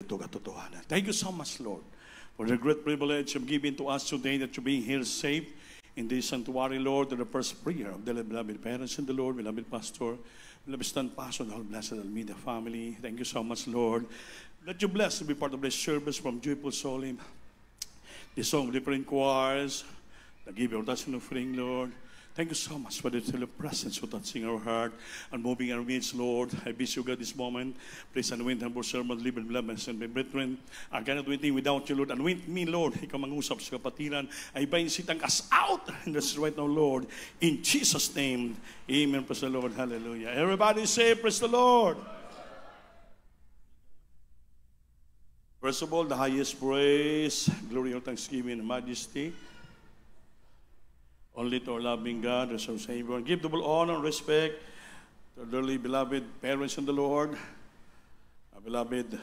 ito katotohanan. Thank you so much, Lord, for the great privilege of giving to us today that you being here safe in this sanctuary, Lord, to the first prayer of the beloved parents in the Lord, beloved pastor, beloved stand pastor, the whole blessed Almeida family. Thank you so much, Lord. Let you bless to be part of this service from Joyful Soul, the song of different choirs, the give your touch and offering, Lord. Thank you so much for the presence of touching our heart and moving our midst, Lord. I bless you, God, this moment. Please anoint our servant, live and beloved, and my brethren. I cannot do anything without you, Lord. Anoint me, Lord. Ikaw mangusap sa kapatiran. I bind Satan cast out. And that's right now, Lord. In Jesus' name, amen. Praise the Lord. Hallelujah. Everybody say, praise the Lord. First of all, the highest praise, glory, and thanksgiving, and majesty, only to our loving God, as our Savior. Give double honor and respect to our dearly beloved parents in the Lord, our beloved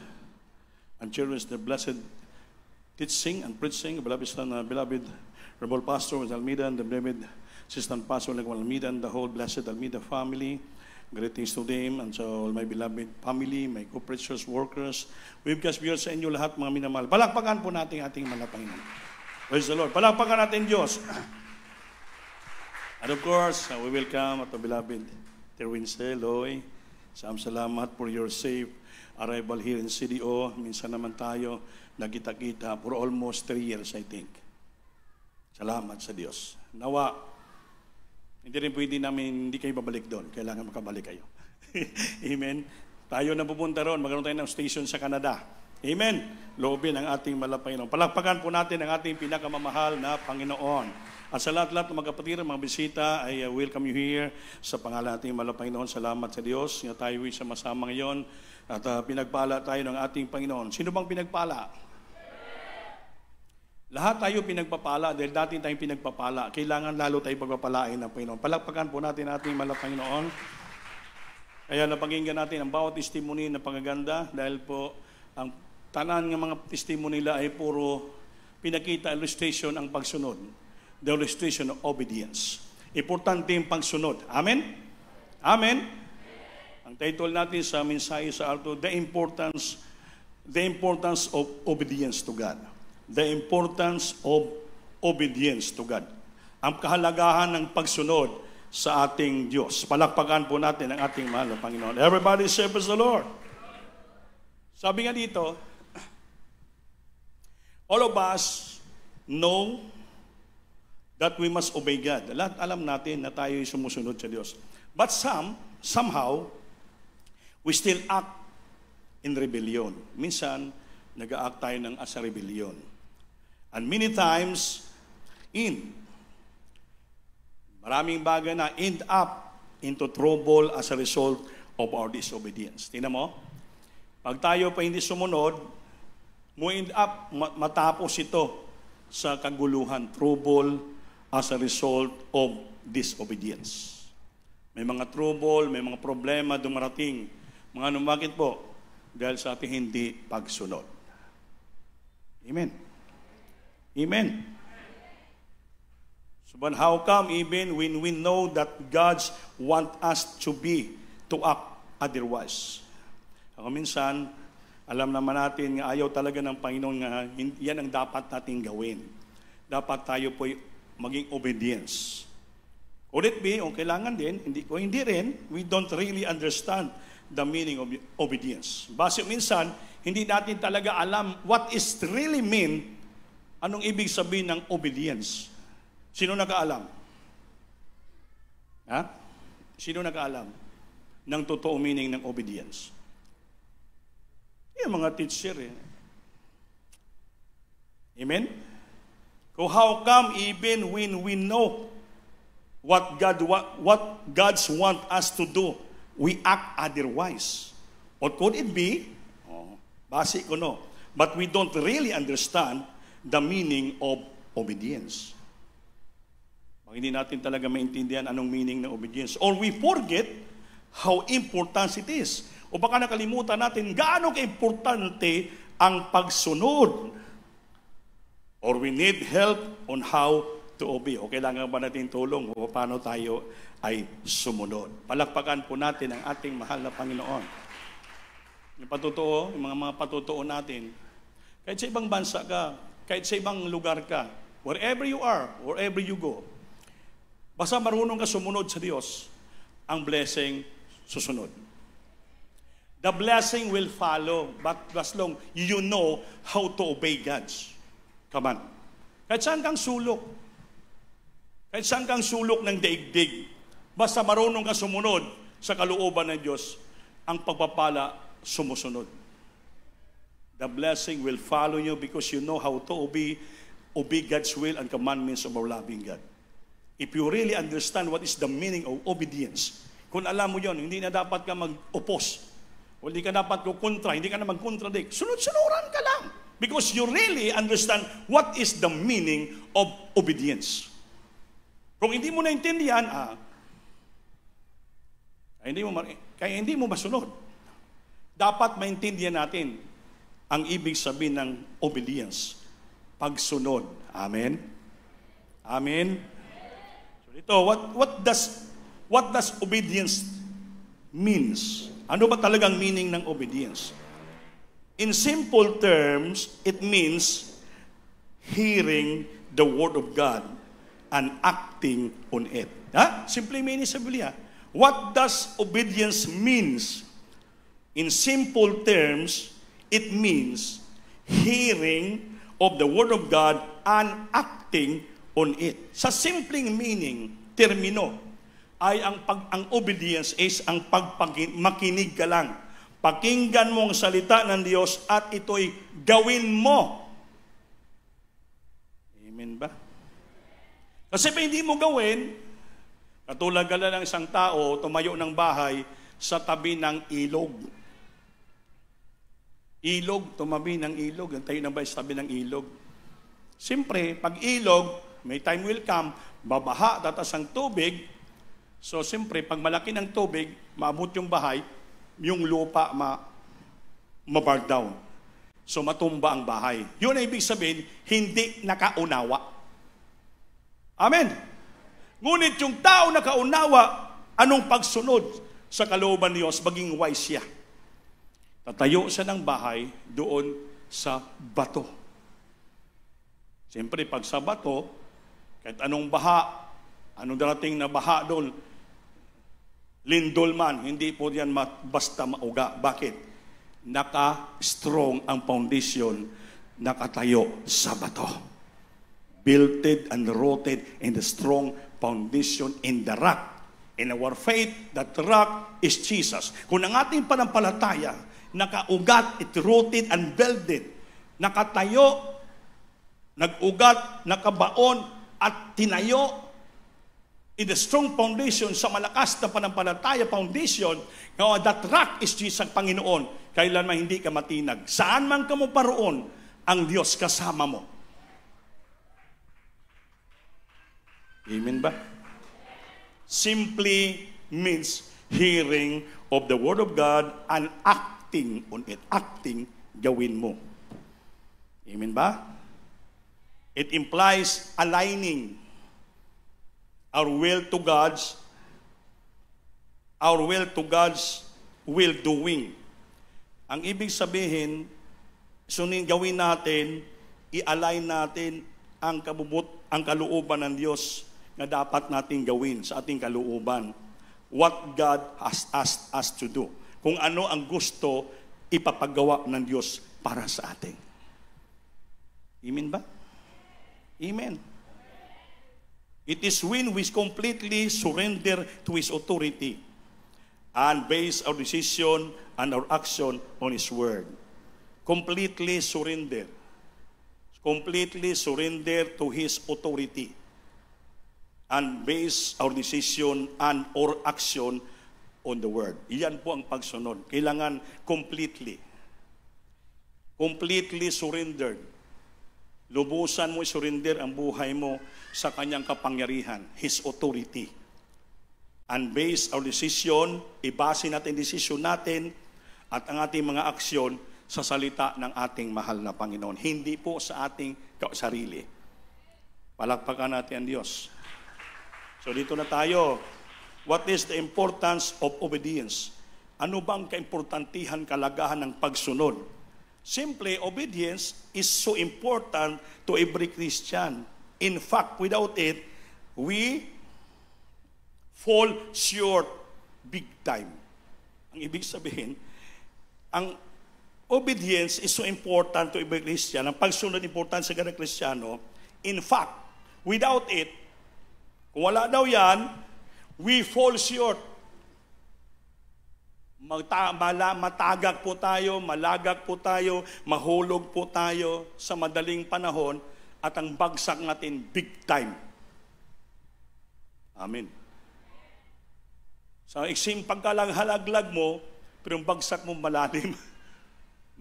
and cherish the blessed teaching and preaching, beloved son, beloved Rebel Pastor with Almeida, and the beloved Assistant Pastor like Almeida, and the whole blessed Almeida family. Greetings to them and so all my beloved family, my co-preachers, workers. We've just viewed sa inyo lahat, mga minamahal. Palakpakan po natin ating Panginoon. Praise the Lord. Palakpakan natin Diyos. And of course, we welcome at the beloved Terwin Seloy. Salamat for your safe arrival here in CDO. Minsan naman tayo nagkita-kita for almost 3 years, I think. Salamat sa Diyos. Nawa, hindi rin pwede namin, hindi kayo babalik doon. Kailangan makabalik kayo. Amen. Tayo na pupunta roon. Magkaroon tayo ng station sa Canada. Amen. Loobin ang ating Panginoon. Palakpakan po natin ang ating pinakamamahal na Panginoon. At sa lahat-lahat ng mga kapatid, mga bisita, I welcome you here sa pangalan nating Panginoon. Salamat sa Diyos na tayo sa masama ngayon at pinagpala tayo ng ating Panginoon. Sino bang pinagpala? Lahat tayo pinagpapala dahil dati tayong pinagpapala. Kailangan lalo tayo pagpapalain ng Panginoon. Palakpakan po natin ating Panginoon. Kaya napakinggan natin ang bawat testimony na pagaganda dahil po ang tanan ng mga testimony nila ay puro pinakita illustration ang pagsunod. The illustration of obedience. Importante yung pagsunod. Amen? Amen? Ang title natin sa mensahe sa alto, the importance of obedience to God. The importance of obedience to God. Ang kahalagahan ng pagsunod sa ating Diyos. Palakpakan po natin ang ating mahal na Panginoon. Everybody say, praise the Lord. Sabi nga dito, all of us know that we must obey God. Lahat alam natin na tayo ay sumusunod sa Diyos. But somehow, we still act in rebellion. Minsan, nag-act tayo ng as a rebellion. And many times, maraming bagay na end up into trouble as a result of our disobedience. Tingnan mo, pag tayo pa hindi sumunod, mo end up matapos ito sa kaguluhan, trouble, as a result of disobedience. May mga trouble, may mga problema dumarating. Mga bakit po? Dahil sa ating hindi pagsunod. Amen. Amen. So, but how come even when we know that God want us to act otherwise? Ako minsan, alam naman natin nga ayaw talaga ng Panginoon nga yan ang dapat nating gawin. Dapat tayo po maging obedience. Could it be, o kailangan din, hindi rin, we don't really understand the meaning of obedience. Base minsan, hindi natin talaga alam what is really mean, anong ibig sabihin ng obedience. Sino nakaalam? Ha? Sino nakaalam ng totoo meaning ng obedience? Yung mga teacher eh. Amen? So how come even when we know what God's want us to do, we act otherwise? Or could it be, basic ko no, but we don't really understand the meaning of obedience. Pag hindi natin talaga maintindihan anong meaning ng obedience, or we forget how important it is. O baka nakalimutan natin gaano ka-importante ang pagsunod. Or we need help on how to obey. O kailangan ba natin tulong o paano tayo ay sumunod. Palakpakan po natin ang ating mahal na Panginoon. Yung patotoo, yung mga patotoo natin, kahit sa ibang bansa ka, kahit sa ibang lugar ka, wherever you are, wherever you go, basta marunong ka sumunod sa Diyos, ang blessing susunod. The blessing will follow, but as long you know how to obey God's command. Kahit saan kang sulok, kahit saan kang sulok ng daigdig, basta marunong ka sumunod sa kalooban ng Diyos, ang pagpapala sumusunod. The blessing will follow you because you know how to obey God's will and commandments of our loving God. If you really understand what is the meaning of obedience, kung alam mo yon, hindi na dapat ka mag-oppose, o hindi ka dapat kukontra, hindi ka na mag-contradict. Sunod-sunuran ka lang. Because you really understand what is the meaning of obedience. Kung hindi mo naintindihan, kaya hindi mo masunod. Dapat maintindihan natin ang ibig sabihin ng obedience. Pagsunod. Amen? Amen? So ito, what does obedience means? Ano ba talagang meaning ng obedience? In simple terms, it means hearing the Word of God and acting on it. Simple meaning sa Biblia. What does obedience means? In simple terms, it means hearing of the Word of God and acting on it. Sa simpleng meaning, termino, ay ang obedience is ang makinig ka lang. Pakinggan mo ang salita ng Diyos at ito'y gawin mo. Amen ba? Kasi pa hindi mo gawin, katulad ka lang ng isang tao, tumayo ng bahay sa tabi ng ilog. Ilog, tumabi ng ilog. Ang tayo ng bahay sa tabi ng ilog. Siyempre, pag ilog, may time will come, babaha, tatas ang tubig. So, siyempre, pag malaki ng tubig, maabot yung bahay, yung lupa ma-bar down. So, matumba ang bahay. Yun ay ibig sabihin, hindi nakaunawa. Amen. Ngunit yung tao nakaunawa, anong pagsunod sa kalooban ni Diyos, maging wise siya. Tatayo siya ng bahay doon sa bato. Siyempre, pag sa bato, kahit anong baha, anong darating na baha doon, lindol man, hindi po yan basta mauga. Bakit? Naka-strong ang foundation, nakatayo sa bato. Built and rooted in the strong foundation in the rock. In our faith, that rock is Jesus. Kung ang ating panampalataya, nakaugat, it rooted and builded, nakatayo, nag-ugat, nakabaon, at tinayo, in the strong foundation, sa malakas na panampalataya foundation, that rock is Jesus, Panginoon. Kailanman hindi ka matinag. Saan man ka mo paroon, ang Diyos kasama mo. Amen ba? Simply means hearing of the Word of God and acting on it. Acting, gawin mo. Amen ba? It implies aligning our will to God's will doing. Ang ibig sabihin, gawin natin, i-align natin ang kalooban ng Diyos na dapat natin gawin sa ating kalooban. What God has asked us to do. Kung ano ang gusto ipapagawa ng Diyos para sa atin. Amen ba? Amen. It is when we completely surrender to His authority and base our decision and our action on His Word. Completely surrender. Completely surrender to His authority and base our decision and our action on the Word. Iyan po ang pagsunod. Kailangan completely. Completely surrendered. Lubusan mo surrender ang buhay mo sa kanyang kapangyarihan, His authority. And base our decision, ibase natin decision natin at ang ating mga aksyon sa salita ng ating mahal na Panginoon. Hindi po sa ating sarili. Palakpakan natin ang Diyos. So dito na tayo. What is the importance of obedience? Ano bang kaimportantihan, kalagahan ng pagsunod? Simply, obedience is so important to every Christian. In fact, without it, we fall short big time. Ang ibig sabihin, ang obedience is so important to every Christian. Ang pagsunod important sa cada Kristiyano. In fact, without it, kung wala daw yan, we fall short. Matagak po tayo, malagak po tayo, mahulog po tayo sa madaling panahon at ang bagsak natin big time. Amen. Sa iksing pagkalanghalaglag mo, pero yung bagsak mo malalim,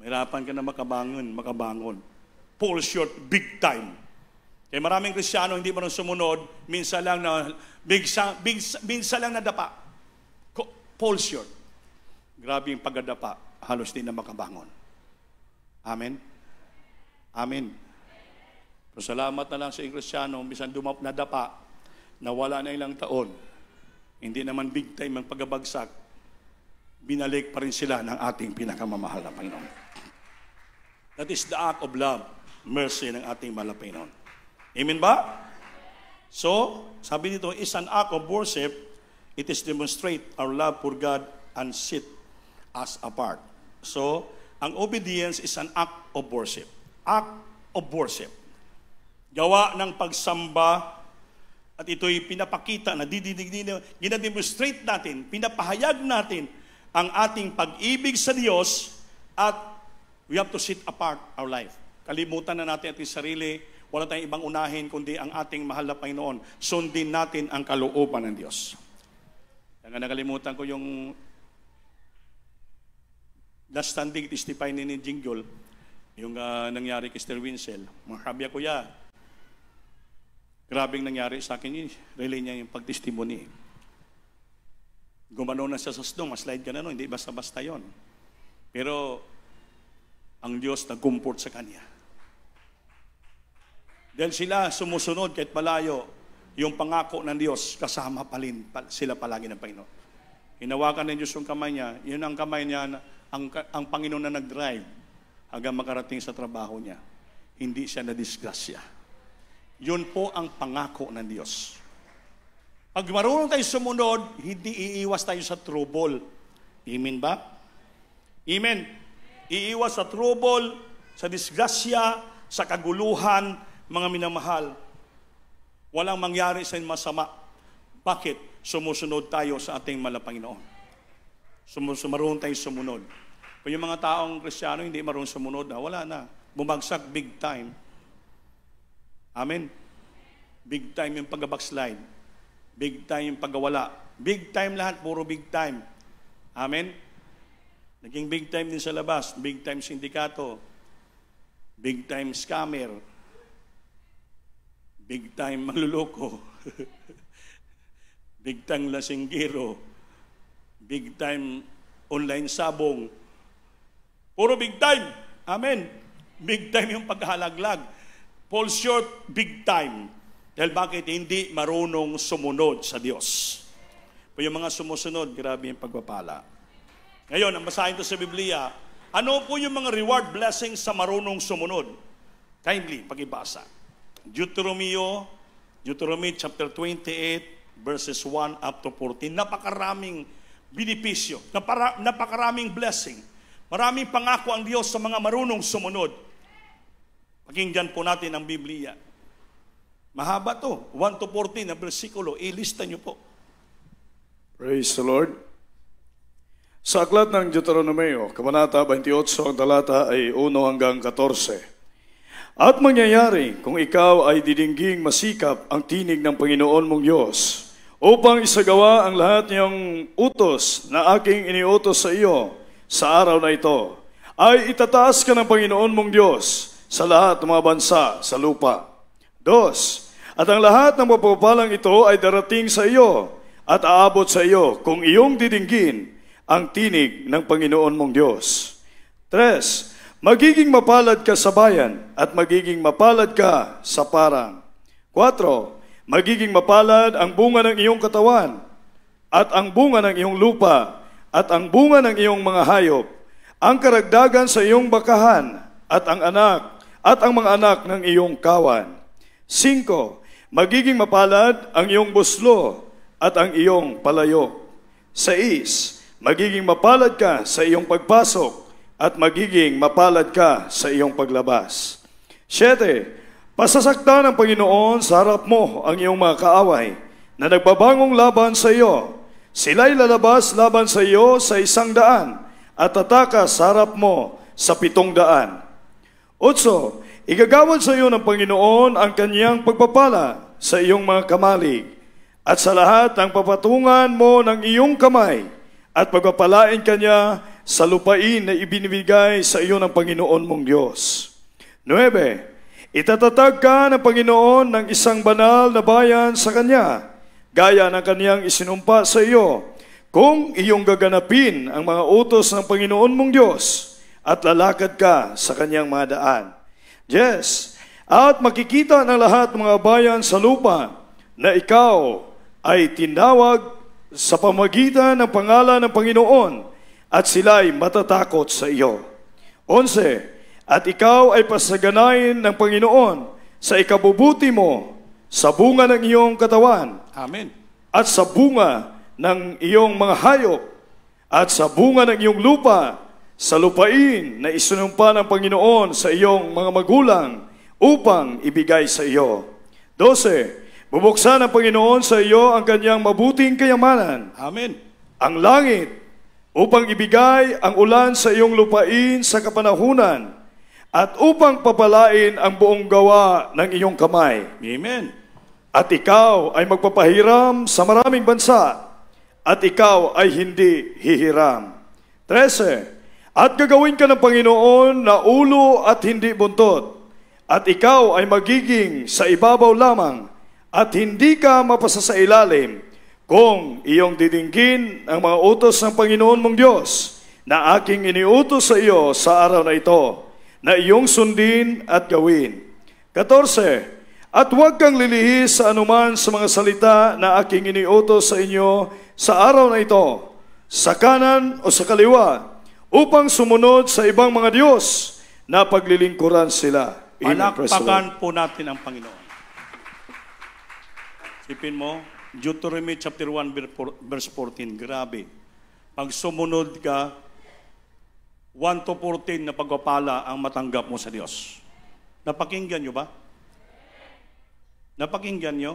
mahirapan ka na makabangon. Fall short big time. Kaya maraming Kristiyano hindi marunong sumunod, minsan lang nadapa. Fall short. Grabe yung pagdadapa, halos di na makabangon. Amen? Amen. Pero salamat na lang sa Kristiyano, minsan nadapa, nawala na ilang taon, hindi naman big time ang pagbagsak, binalik pa rin sila ng ating pinakamamahal na Panginoon. That is the act of love, mercy ng ating mahal na Panginoon. Amen ba? So, sabi dito, is an act of worship. It is demonstrate our love for God and set us apart. So, ang obedience is an act of worship. Act of worship. Gawa ng pagsamba, at ito'y pinapakita na ginademonstrate natin, pinapahayag natin ang ating pag-ibig sa Diyos, at we have to set apart our life. Kalimutan na natin ating sarili. Wala tayong ibang unahin kundi ang ating mahal na Panginoon. Sundin natin ang kalooban ng Diyos. Kaya nakalimutan ko yung last standing testify ni Jingle, yung nangyari kay Sister Winsel. Mga kuya, grabing nangyari sa akin, relay niya yung pagtestimony. Gumano na siya sa sdong, maslide ka na, no? Hindi basta-basta yon. Pero ang Diyos nag-comfort sa kanya. Dahil sila sumusunod kahit malayo, yung pangako ng Diyos, kasama sila palagi ng Panginoon. Hinawakan ng Diyos yung kamay niya, yun ang kamay niya, ang Panginoon na nag-drive hanggang makarating sa trabaho niya. Hindi siya na-disgrasya. Yun po ang pangako ng Diyos. Pag marunong tayo sumunod, hindi iiwas tayo sa trouble. Amen ba? Amen. Iiwas sa trouble, sa disgrasya, sa kaguluhan, mga minamahal. Walang mangyari sa masama. Bakit? Sumusunod tayo sa ating Panginoon. Marunong tayo sumunod. Kung yung mga taong Kristiyano hindi marunong sumunod, wala na. Bumagsak big time. Amen. Big time yung pag-backslide. Big time yung pagwala. Big time lahat, puro big time. Amen. Naging big time din sa labas. Big time sindikato. Big time scammer. Big time manluloko. Big time lasinggero. Big time online sabong. Puro big time. Amen. Big time yung paghalaglag. Fall short, big time. Dahil bakit? Hindi marunong sumunod sa Diyos. Yung mga sumusunod, grabe yung pagpapala. Ngayon, ang basahin ko sa Biblia, ano po yung mga reward blessings sa marunong sumunod? Kindly, pakibasa. Deuteronomy chapter 28, verses 1 up to 14. Napakaraming benepisyo, napakaraming blessing. Maraming pangako ang Diyos sa mga marunong sumunod. Pakinggan po natin ang Biblia. Mahaba to, 1 to 14 na bersikulo. Ilista nyo po. Praise the Lord. Sa aklat ng Deuteronomio, Kabanata 28, ang talata ay 1 hanggang 14. At mangyayari kung ikaw ay didingging masikap ang tinig ng Panginoon mong Diyos upang isagawa ang lahat niyang utos na aking iniutos sa iyo sa araw na ito, ay itataas ka ng Panginoon mong Diyos sa lahat ng mga bansa sa lupa. 2. At ang lahat ng mapagpalang ito ay darating sa iyo at aabot sa iyo kung iyong didinggin ang tinig ng Panginoon mong Diyos. 3. Magiging mapalad ka sa bayan at magiging mapalad ka sa parang. 4. Magiging mapalad ang bunga ng iyong katawan at ang bunga ng iyong lupa at ang bunga ng iyong mga hayop, ang karagdagan sa iyong bakahan, at ang mga anak ng iyong kawan. 5. Magiging mapalad ang iyong buslo at ang iyong palayok. 6. Magiging mapalad ka sa iyong pagpasok at magiging mapalad ka sa iyong paglabas. 7. Pasasaktan ng Panginoon sa harap mo ang iyong mga kaaway na nagbabangong laban sa iyo. Sila'y lalabas laban sa iyo sa 100 at tatakas sa harap mo sa 700. 8. Igagawad sa iyo ng Panginoon ang kanyang pagpapala sa iyong mga kamalig at sa lahat ng papatungan mo ng iyong kamay at pagpapalain kanya sa lupain na ibinibigay sa iyo ng Panginoon mong Diyos. 9. Itatatag ka ng Panginoon ng isang banal na bayan sa kanya, gaya ng kanyang isinumpa sa iyo, kung iyong gaganapin ang mga utos ng Panginoon mong Diyos at lalakad ka sa kanyang mga daan. Yes, at makikita ng lahat ng mga bayan sa lupa na ikaw ay tinawag sa pamagitan ng pangalan ng Panginoon at sila'y matatakot sa iyo. 11. At ikaw ay pasaganain ng Panginoon sa ikabubuti mo, sa bunga ng iyong katawan, Amen. at sa bunga ng iyong mga hayop, at sa bunga ng iyong lupa, sa lupain na isinumpa ng Panginoon sa iyong mga magulang upang ibigay sa iyo. 12. Bubuksan ng Panginoon sa iyo ang kanyang mabuting kayamanan, Amen. ang langit, upang ibigay ang ulan sa iyong lupain sa kapanahunan, at upang papalain ang buong gawa ng iyong kamay. Amen. At ikaw ay magpapahiram sa maraming bansa, at ikaw ay hindi hihiram. 13. At gagawin ka ng Panginoon na ulo at hindi buntot, at ikaw ay magiging sa ibabaw lamang, at hindi ka mapasasailalim, kung iyong didinggin ang mga utos ng Panginoon mong Diyos, na aking iniutos sa iyo sa araw na ito, na iyong sundin at gawin. 14. At huwag kang lilihis sa anuman sa mga salita na aking iniutos sa inyo sa araw na ito, sa kanan o sa kaliwa, upang sumunod sa ibang mga Diyos na paglilingkuran sila. Palakpakan po natin ang Panginoon. Sipin mo, Deuteronomy chapter 1 verse 14, grabe. Pag sumunod ka, 1 to 14 na pagpapala ang matanggap mo sa Diyos. Napakinggan nyo ba? Napakinggan nyo?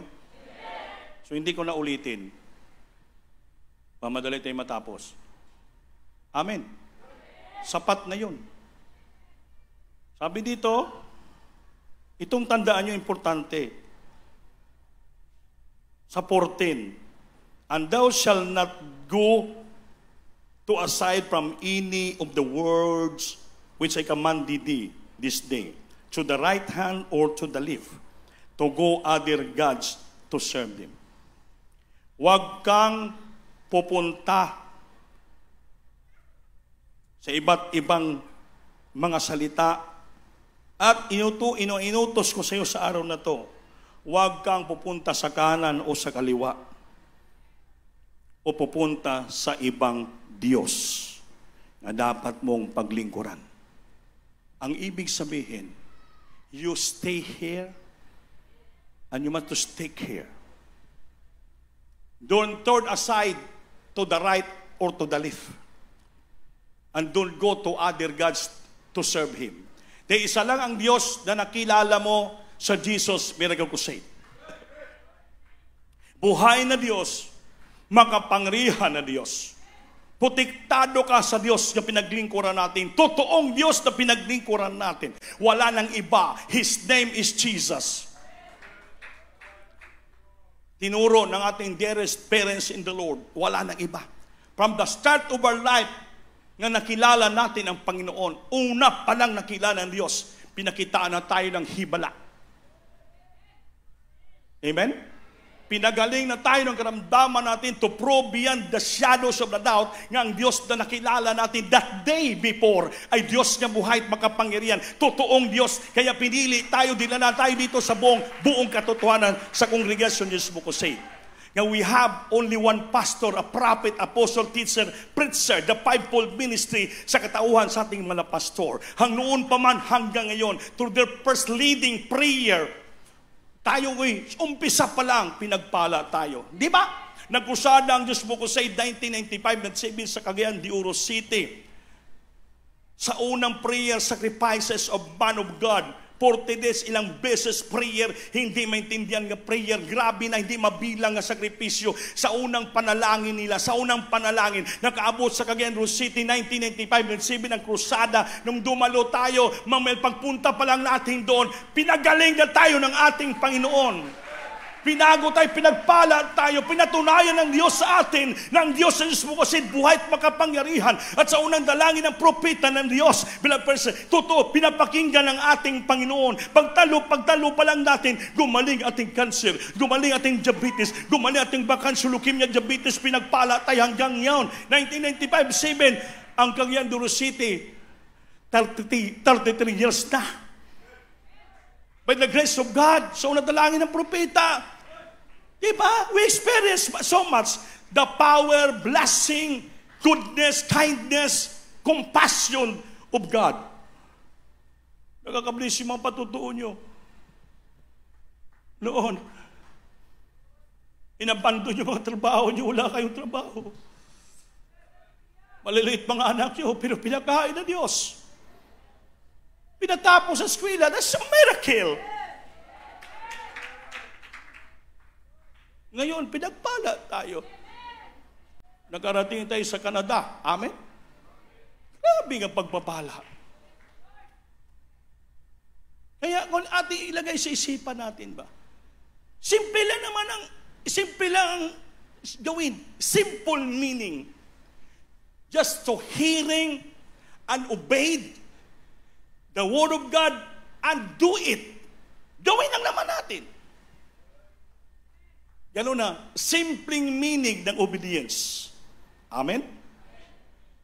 So hindi ko na ulitin. Mamadali tayo matapos. Amen. Sapat na yun. Sabi dito, itong tandaan nyo importante. Sa 14, and thou shalt not go to aside from any of the words which I commanded thee this day, to the right hand or to the left, to go other gods to serve them. Huwag kang pupunta sa iba't ibang mga salita at inutos ko sa iyo sa araw na to, huwag kang pupunta sa kanan o sa kaliwa o pupunta sa ibang Diyos na dapat mong paglingkuran. Ang ibig sabihin, you stay here and you must to stick here. Don't turn aside to the right or to the left. And don't go to other gods to serve Him. Dahil isa lang ang Diyos na nakilala mo sa Jesus Miracle Crusade. Buhay na Diyos, makapangyarihan na Diyos. Protektado ka sa Diyos na pinaglingkuran natin. Totoong Diyos na pinaglingkuran natin. Wala nang iba. His name is Jesus. Tinuro ng ating dearest parents in the Lord, wala nang iba. From the start of our life, nga nakilala natin ang Panginoon, una pa lang nakilala ng Diyos, pinakitaan na tayo ng hibala. Amen? Pinagaling na tayo ng karamdaman natin to prove beyond the shadows of the doubt nga ang Diyos na nakilala natin that day before ay Diyos na buhay at makapangyarihan. Totoong Diyos. Kaya pinili tayo, dinala tayo dito sa buong katotohanan sa Congregation Jesus Crusade. Now we have only one pastor, a prophet, apostle, teacher, preacher, the fivefold ministry sa katauhan sa ating mga pastor. Noon pa man hanggang ngayon, through their first leading prayer, tayo umpisa pa lang, pinagpala tayo. Di ba? Nagkusada ang Diyos Bukusay 1995, nagsibin sa Cagayan de Oro City. Sa unang prayer, sacrifices of man of God, 40 days, ilang beses prayer, hindi maintindihan nga prayer, grabe na hindi mabilang nga sakripisyo. Sa unang panalangin nila, nakaabot sa Cagayan de Oro City, 1995, nagsibin ang krusada. Nung dumalo tayo, pagpunta pa lang natin doon, pinagaling na tayo ng ating Panginoon. Pinago tayo, pinagpala tayo, pinatunayan ng Diyos sa atin, ng Diyos sa Diyos mo kasi buhay at makapangyarihan. At sa unang dalangin ng propeta ng Diyos, bilang person, totoo, pinapakinggan ng ating Panginoon. Pagtalo pa lang natin, gumaling ating cancer, gumaling ating diabetes, gumaling ating bakanso, leukemia, diabetes, pinagpala tayo hanggang ngayon. 1995-7, ang Cagayan de Oro City, 33 years na. By the grace of God, sa unang dalangin ng propeta, diba? We experience so much the power, blessing, goodness, kindness, compassion of God. Nakakabilis yung mga patutuon nyo. Noon, inabandon yung mga trabaho nyo, wala kayong trabaho. Maliliit mga anak nyo, pero pinakain ng Diyos. Pinatapos sa eskwela, that's a miracle. Ngayon, pinagpala tayo. Nakarating tayo sa Canada. Amen? Grabe nga pagpapala. Kaya kung ating ilagay sa isipan natin ba, simple lang gawin. Simple meaning. Just to hearing and obeyed the Word of God and do it. Gawin lang naman natin. Gano'n na, simpleng meaning ng obedience. Amen?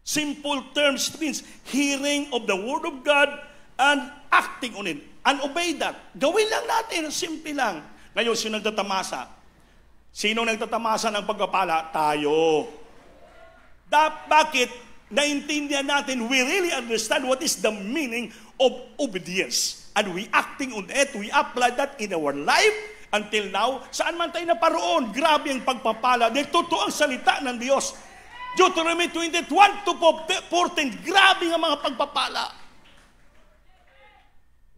Simple terms means hearing of the Word of God and acting on it. And obey that. Gawin lang natin, simple lang. Ngayon, sino nagtatamasa? Sino nagtatamasa ng pagpapala? Tayo. Bakit? Naintindihan natin, we really understand what is the meaning of obedience. And we acting on it, we apply that in our life until now. Saan man tayo naparoon, grabe ang pagpapala. Dahil totoo ang salita ng Diyos. Deuteronomy 21-14, grabe ang mga pagpapala.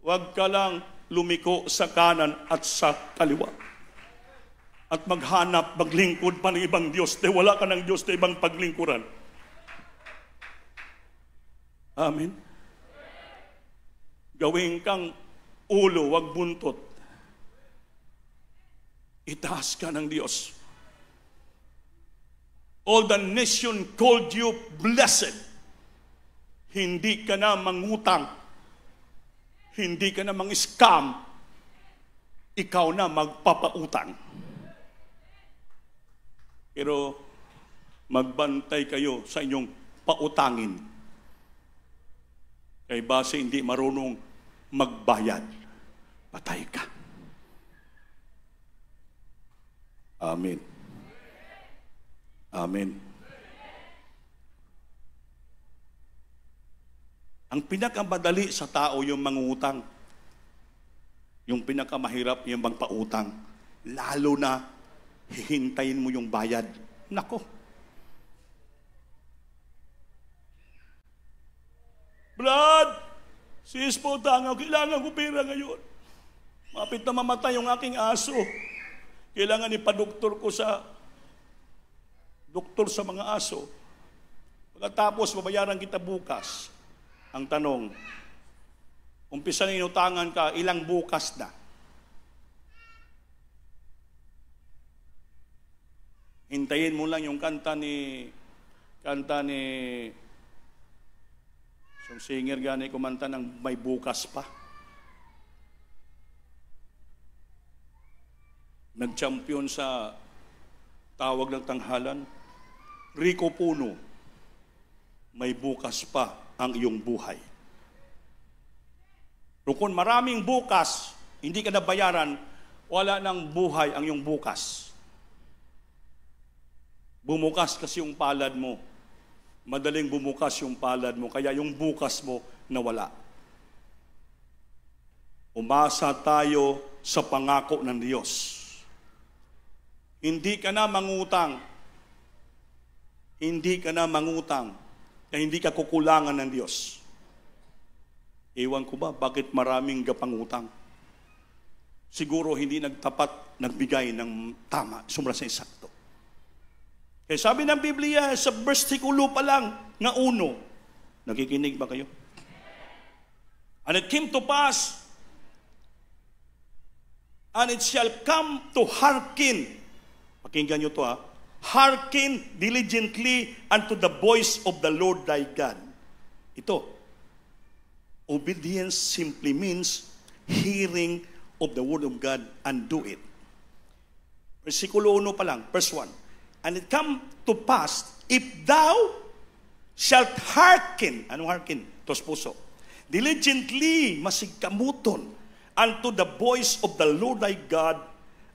Huwag ka lang lumiko sa kanan at sa kaliwa. At maghanap, maglingkod pa ng ibang Diyos. Dahil wala ka ng Diyos na ibang paglingkuran. Amen. Gawin kang ulo, wag buntot. Itaas ka ng Diyos. All the nation called you blessed. Hindi ka na mangutang. Hindi ka na mang-scam. Ikaw na magpapautang. Pero magbantay kayo sa inyong pautangin. Kay base hindi marunong magbayad, patay ka. Amen. Amen. Ang pinakamadali sa tao yung mangutang. Yung pinakamahirap yung magpautang. Lalo na hihintayin mo yung bayad. Nako. Brad, sis po tangaw, kailangan ko pera ngayon. Mapit na mamatay yung aking aso. Kailangan ipadoktor ko sa doktor sa mga aso. Pagkatapos, babayaran kita bukas. Ang tanong, umpisa na inutangan ka, ilang bukas na? Hintayin mo lang yung kanta ni yung singer gani kumanta ng may bukas pa. Nag-champion sa tawag ng tanghalan, Rico Puno, may bukas pa ang iyong buhay. Pero kung maraming bukas, hindi ka nabayaran, wala nang buhay ang iyong bukas. Bumukas kasi yung palad mo. Madaling bumukas yung palad mo, kaya yung bukas mo nawala. Umasa tayo sa pangako ng Diyos. Hindi ka na mangutang. Hindi ka na mangutang. Kaya hindi ka kukulangan ng Diyos. Ewan ko ba, bakit maraming gapangutang? Siguro hindi nagtapat, nagbigay ng tama, sumra sa eksakto. Kaya sabi ng Biblia, sa versikulo pa lang, nga 1, nakikinig ba kayo? And it came to pass, and it shall come to hearken. Pakinggan nyo to ha. Hearken diligently unto the voice of the Lord thy God. Ito, obedience simply means hearing of the word of God and do it. Versikulo 1 pa lang, verse 1. And it come to pass, if thou shalt hearken, anong hearken? Tos puso. Diligently, masigkamuton, unto the voice of the Lord thy God,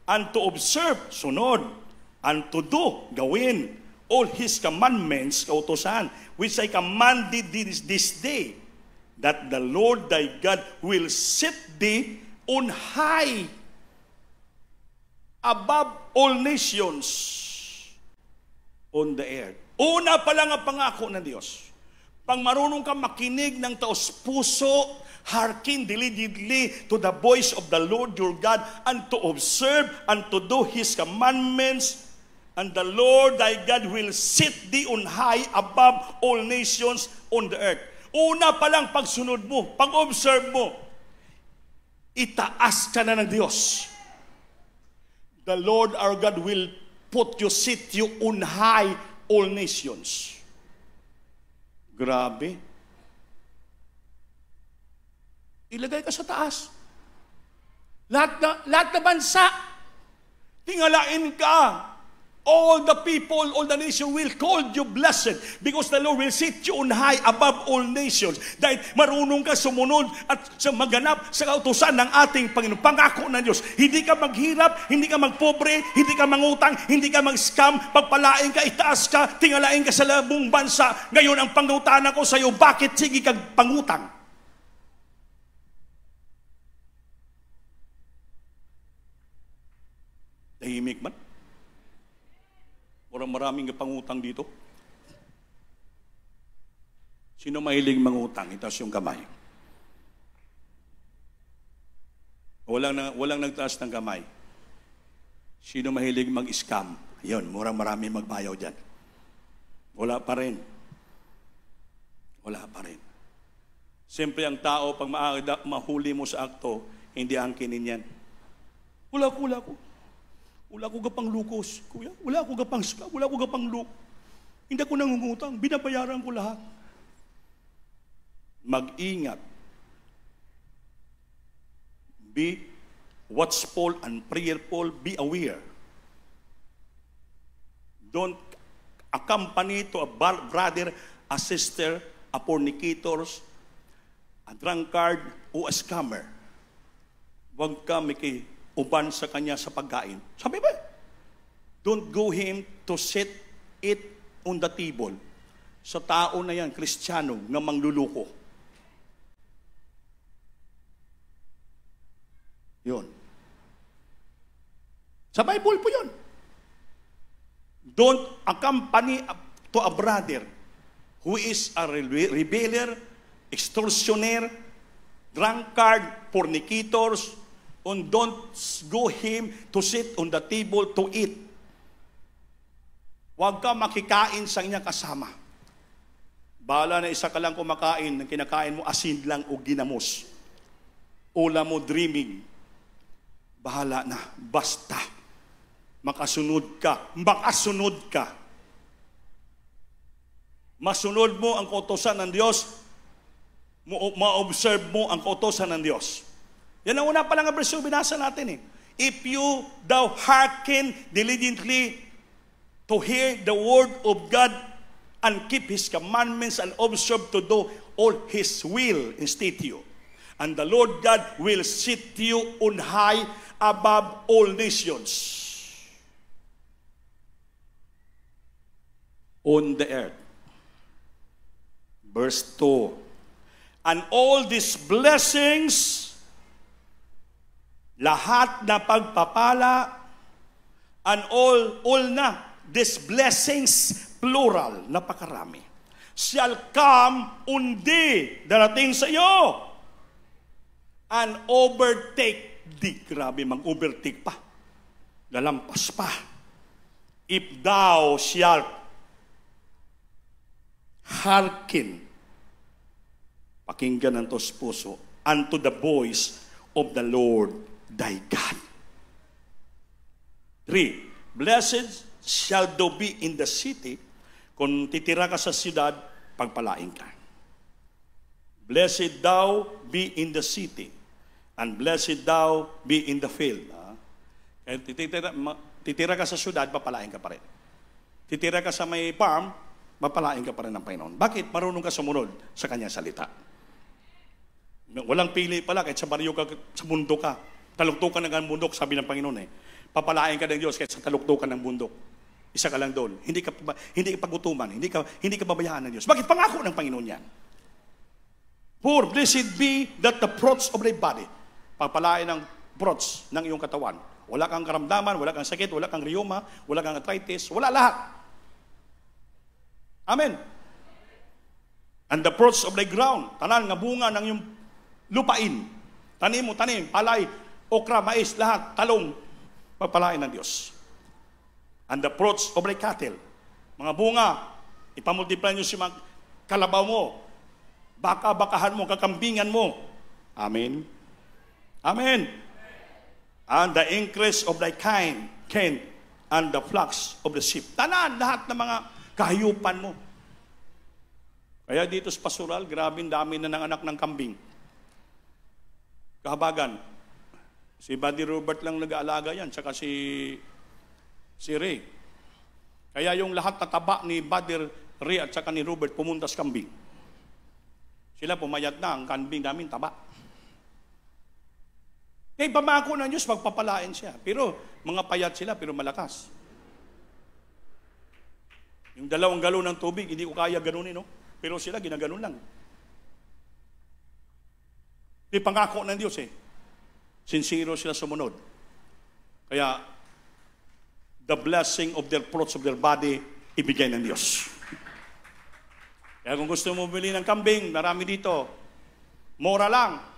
and to observe, sunod, and to do, gawin, all His commandments, kautosan, which I commanded this day, that the Lord thy God will set thee on high, above all nations, on the earth. Una pa lang ang pangako ng Diyos. Pag marunong ka makinig ng taos puso, hearken diligently to the voice of the Lord your God, and to observe and to do His commandments, and the Lord thy God will set thee on high above all nations on the earth. Una pa lang pagsunod mo, pag-observe mo, itaas ka na ng Diyos. The Lord our God will set you on high all nations. Grabe. Ilagay ka sa taas. Lahat na bansa, tingalain ka. All the people, all the nation will call you blessed, because the Lord will set you on high above all nations. Dahil marunong ka sumunod at maganap sa kautusan ng ating Panginoon. Pangako ng Diyos. Hindi ka maghirap, hindi ka magpobre, hindi ka mangutang, hindi ka mag-scam, pagpalain ka, itaas ka, tingalain ka sa labong bansa. Ngayon ang pangutana ko sa iyo, bakit sige kang pangutang? Tahimik man? Maraming pangutang dito. Sino mahilig mangutang? Itaas yung kamay. Walang nagtaas ng kamay. Sino mahilig mag-scam? Ayun, maraming magbayaw dyan. Wala pa rin. Wala pa rin. Siyempre ang tao, pag mahuli mo sa akto, hindi angkinin yan. Wala ko. Wala ko gapang lukos, kuya. Wala ko gapang scam. Wala ko gapang luk. Hindi ako nangungutang. Binabayaran ko lahat. Mag-ingat. Be watchful and prayerful. Be aware. Don't accompany to a brother, a sister, a fornicators, a drunkard, o a scammer. Huwag ka uban sa kanya sa pagkain. Sabi ba? Don't go him to set it on the table. Sa tao na yan, Kristiyano, na mangluluko. Yun. Sa Bible po yun. Don't accompany to a brother who is a rebeller, extortioner, drunkard, fornicators, and don't go him to sit on the table to eat. Huwag ka makikain sa inyong kasama. Bahala na isa ka lang kumakain, ng kinakain mo asin lang o ginamos. Ulam mo dreaming. Bahala na. Basta. Makasunod ka. Masunod mo ang kautosan ng Diyos. Ma-observe mo ang kautosan ng Diyos. Yan ang una pa lang ang verse binasa natin eh. If you thou hearken diligently to hear the word of God and keep His commandments and observe to do all His will instead you. And the Lord God will set you on high above all nations. on the earth. Verse 2. And all these blessings, lahat na pagpapala, and all na, these blessings, plural, napakarami, shall come undi, darating sa iyo, and overtake thee. Grabe, mag-overtake pa. Lalampas pa. If thou shalt hearken, pakinggan ang tos puso, unto the voice of the Lord thy God. 3. Blessed shall thou be in the city. Kung titira ka sa siyudad, pagpalain ka. Blessed thou be in the city, and blessed thou be in the field. Kaya titira ka sa siyudad, papalain ka pa rin. Titira ka sa may farm, papalain ka pa rin ng Panginoon. Bakit? Marunong ka sumunod sa kanyang salita. Walang pili pala, kahit sa baryo ka, sa bundok ka, taluktukan ng bundok, sabi ng Panginoon papalain ka ng Diyos kahit sa taluktukan ng bundok. Isa ka lang doon. Hindi ka pagutuman, hindi ka babayaan ng Diyos. Bakit? Pangako ng Panginoon yan. For blessed be that the fruits of thy body. Papalain ng fruits ng iyong katawan. Wala kang karamdaman, wala kang sakit, wala kang rheuma, wala kang arthritis, wala lahat. Amen. And the fruits of thy ground, tanan nga bunga ng iyong lupain. Tanim mo, tanim, palay, okra, mais, lahat, talong, pagpalain ng Diyos. And the fruits of thy cattle, mga bunga, ipamultiply nyo si mga kalabaw mo, baka-bakahan mo, kakambingan mo. Amen. Amen. And the increase of thy kind, and the flocks of the sheep. Tanan, lahat ng mga kahayupan mo. Kaya dito sa pastoral, grabing dami na ng anak ng kambing. Kahabagan. Si Buddy Robert lang nag-aalaga yan, tsaka si Ray. Kaya yung lahat na taba ni Buddy Ray at tsaka ni Robert pumunta sa kambing. Sila pumayat na, ang kambing namin taba. Kaya pamako ng Diyos, magpapalain siya. Pero mga payat sila, pero malakas. Yung 2 galon ng tubig, hindi ko kaya ganunin, no? Pero sila, ginaganon lang. Di pangako ng Diyos, Sincero sila sumunod. Kaya, the blessing of their fruits of their body, ibigay ng Diyos. Kaya kung gusto mo bumili ng kambing, marami dito, mura lang.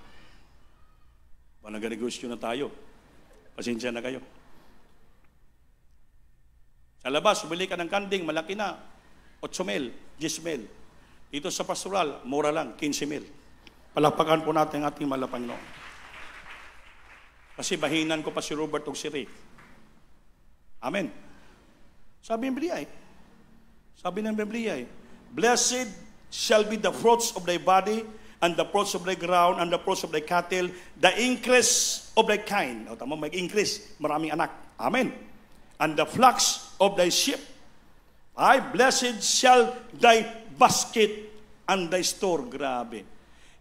Nag-negosyo na tayo. Pasensya na kayo. Sa labas, bumili ka ng kanding, malaki na. 8,000, 10,000. Dito sa pastoral, mura lang, 15,000. Palakpakan po natin ang ating mahal na Panginoon. Kasi bahinan ko pa si Robert o si Ray. Amen. Sabi ng Biblia Sabi ng Biblia Blessed shall be the fruits of thy body, and the fruits of thy ground, and the fruits of thy cattle, the increase of thy kind. O tama, mag-increase, maraming anak. Amen. And the flocks of thy sheep. Ay, blessed shall thy basket and thy store. Grabe.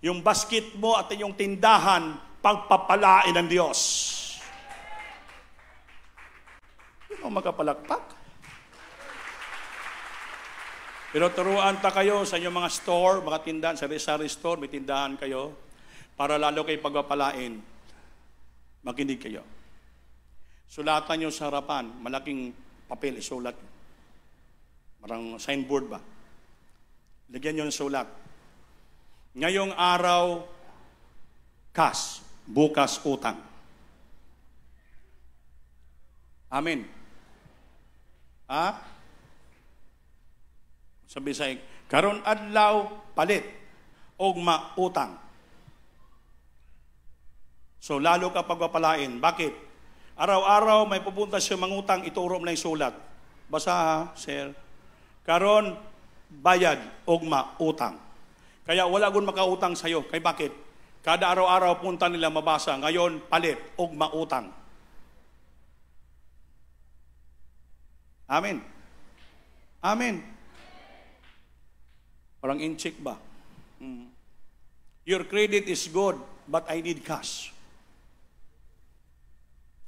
Yung basket mo at yung tindahan, pagpapalain ng Diyos. Yung magkapalakpak. Pero turuan ta kayo sa inyong mga store, mga tindahan, sa sari store, may tindahan kayo, para lalo kayo pagpapalain. Makinig kayo. Sulatan nyo sa harapan, malaking papel, isulat. Parang signboard ba? Lagyan nyo ng sulat. Ngayong araw, cash, bukas utang. Amen. Sabi sa karon adlaw palit og mautang. So lalo ka pagpapalain. Bakit? Araw-araw may pupunta siya mangutang, ituro mo na yung sulat. Basa sir. Karon bayad og mautang. Kaya wala gun makautang sa'yo. Kaya bakit? Kada araw-araw punta nila mabasa. Ngayon palit og mautang. Amen. Amen. Parang in-check ba? Your credit is good, but I need cash.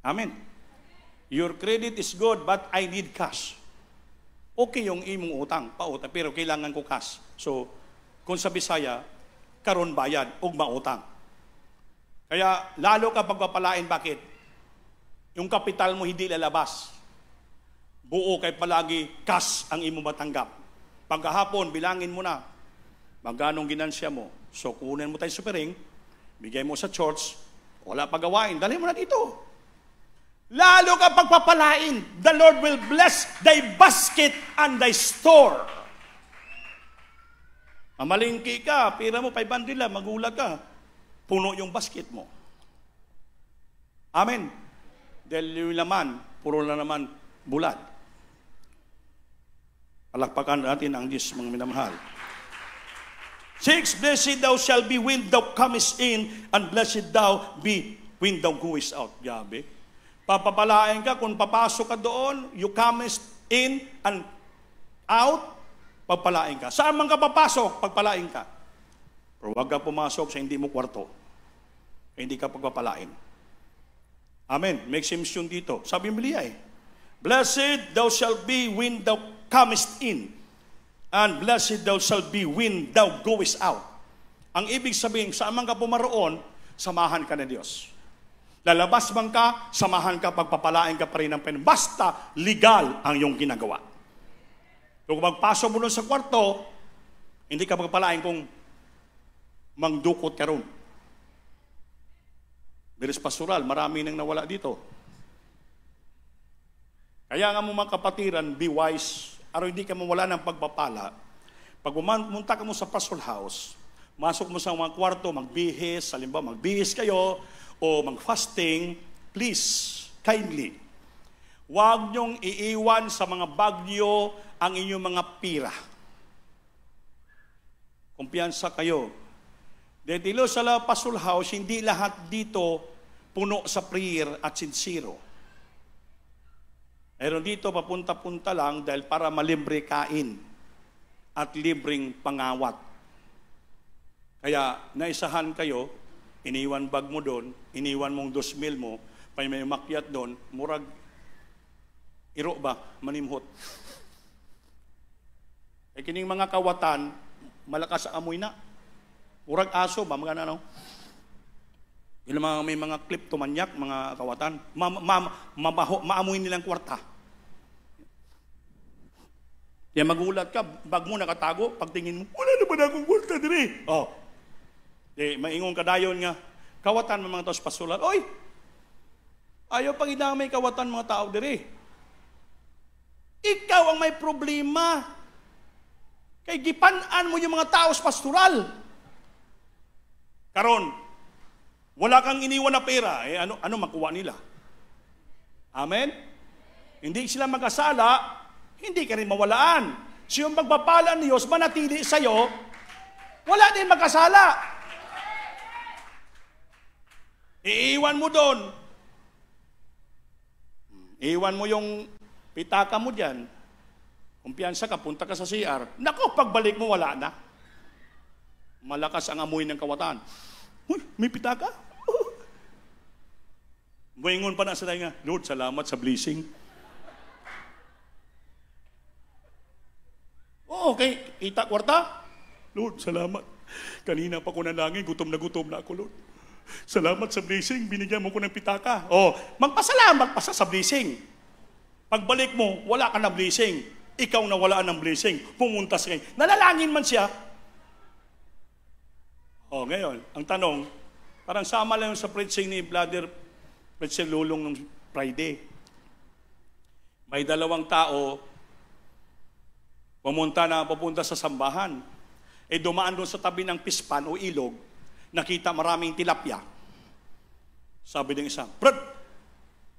Amen. Your credit is good, but I need cash. Okay yung imong utang, pautang, pero kailangan ko cash. So, kung sa Bisaya, karon bayad, ug mautang. Kaya, lalo ka pagpapalain, bakit? Yung kapital mo hindi lalabas. Buo kay palagi, cash ang imo matanggap. Pagkahapon, bilangin mo na, magkanong ginansya mo. So, kunin mo tayo sa pering, bigay mo sa church, wala pagawain, dali mo na dito. Lalo ka pagpapalain, the Lord will bless thy basket and thy store. Mamalingki ka, pira mo 500 lang, magulag ka, puno yung basket mo. Amen. Dahil yung laman, puro na naman bulat. Palakpakan natin ang Diyos, mga minamahal. 6, blessed thou shalt be when thou comest in, and blessed thou be when thou goest out. Gabi. Papapalain ka kung papasok ka doon, you comest in and out, pagpalain ka. Saan man ka papasok, pagpalain ka. Pero huwag ka pumasok sa hindi mo kwarto. Hindi ka pagpapalain. Amen. Make sense yun dito. Sabi mo liya blessed thou shalt be when thou comest in, and blessed thou shalt be when thou goest out. Ang ibig sabihin, saan man ka pumaroon, samahan ka ng Diyos. Lalabas man ka, samahan ka, pagpapalain ka pa rin ng Panginoon. Basta legal ang iyong ginagawa. Kung magpasok mo nun sa kwarto, hindi ka pagpapalain kung mangdukot ka ron. Bilis pastoral, marami nang nawala dito. Kaya nga mo mga kapatiran, be wise, araw hindi ka mawala ng pagpapala. Pag pumunta ka mo sa pastoral house, masok mo sa mga kwarto, magbihis, halimbawa magbihis kayo, o mag-fasting, please, kindly, huwag niyong iiwan sa mga bagyo ang inyong mga pira. Kumpiyansa kayo. Dito sa pastoral house, hindi lahat dito puno sa prayer at sincero. Meron dito papunta-punta lang dahil para malibre kain at libreng pangawat. Kaya naisahan kayo, iniwan bag mo doon, iniwan mong 2,000 mo, may makyat doon, murag, iro ba, manimhot. E kining mga kawatan, malakas ang amoy na. Murag aso ba, mga ano? Yung mga, may mga kleptomanyak, mga kawatan, maamoy nilang kwarta. Kaya magulat ka, bag mo nakatago, pagtingin mo, wala naman akong kwarta diri. Oh, maingon ka dayon nga, kawatan ng mga tao sa pastoral, oy, ayaw pag idamay kawatan mga tao diri. Ikaw ang may problema. Kay gipan-an mo yung mga tao sa pastoral. Karon, wala kang iniwan na pera, ano makuha nila? Amen? Hindi sila magkasala, hindi ka rin mawalaan. So yung pagpapala ng Diyos, manatili sa'yo, wala din magkasala. Iiwan mo doon. Iiwan mo yung pitaka mo dyan. Kumpiyansa ka, punta ka sa CR. Naku, pagbalik mo, wala na. Malakas ang amoy ng kawatan. Uy, may pitaka? Buingon pa na sa tayo nga, Lord, salamat sa blessing. Okay, kita kwarta? Lord, salamat. Kanina pa ko nanangin, gutom na ako, Lord. Salamat sa blessing, binigyan mo ko ng pitaka. Magpasalamat pa sa blessing. Pagbalik mo, wala ka na blessing. Ikaw na wala ng blessing. Pumunta sa kayo. Nalalangin man siya. Ngayon, ang tanong, parang sama lang sa preaching ni Brother Lulong nung Friday. May 2 tao, papunta sa sambahan. Dumaan doon sa tabi ng pispan o ilog, nakita maraming tilapia. Sabi ng isa, Brad,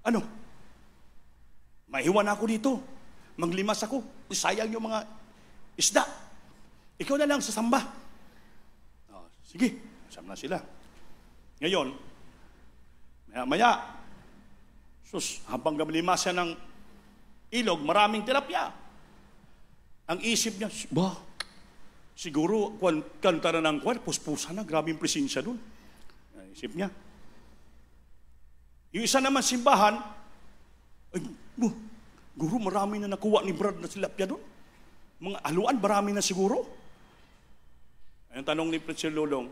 ano? Maiwan ako dito. Maglimas ako. Sayang yung mga isda. Ikaw na lang sa samba. Sige, sama na sila. Ngayon, maya, habang gamlimas siya ng ilog, maraming tilapia. Ang isip niya, siguro, kanta na ng puspusan na, grabing presensya doon. Isip niya. Yung isa naman simbahan, Guro, marami na nakuha ni Brad na tilapia doon. Mga aluan, marami na siguro. Ang tanong ni Preacher Lulong,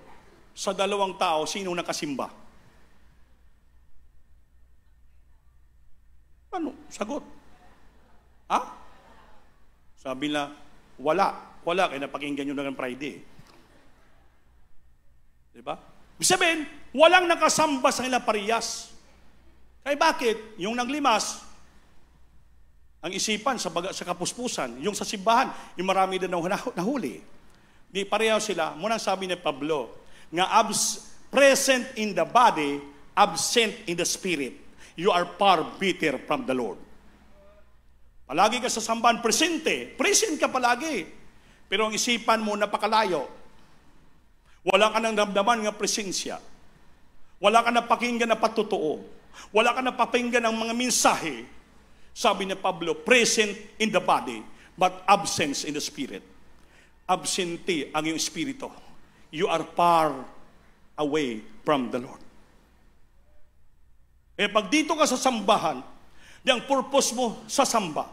sa dalawang tao, sino nakasimba? Ano? Sagot. Ha? Sabi na, wala. Wala, kaya napakinggan nyo na ng Friday. Diba? Ibig sabihin, walang nakasamba sa ilang parehas. Kaya bakit? Yung naglimas, ang isipan sa kapuspusan, yung sa simbahan, yung marami din nahuli. Di pareho sila. Munang sabi ni Pablo, nga present in the body, absent in the spirit. You are far better from the Lord. Palagi ka sa sambahan, present ka palagi. Pero ang isipan mo napakalayo. Wala ka nang damdaman ng presensya. Wala ka na pakinggan na patutuo. Wala ka na papinggan ng mga mensahe. Sabi ni Pablo, present in the body, but absence in the spirit. Absente ang iyong espiritu. You are far away from the Lord. Eh pag dito ka sa sambahan, ang purpose mo sa samba,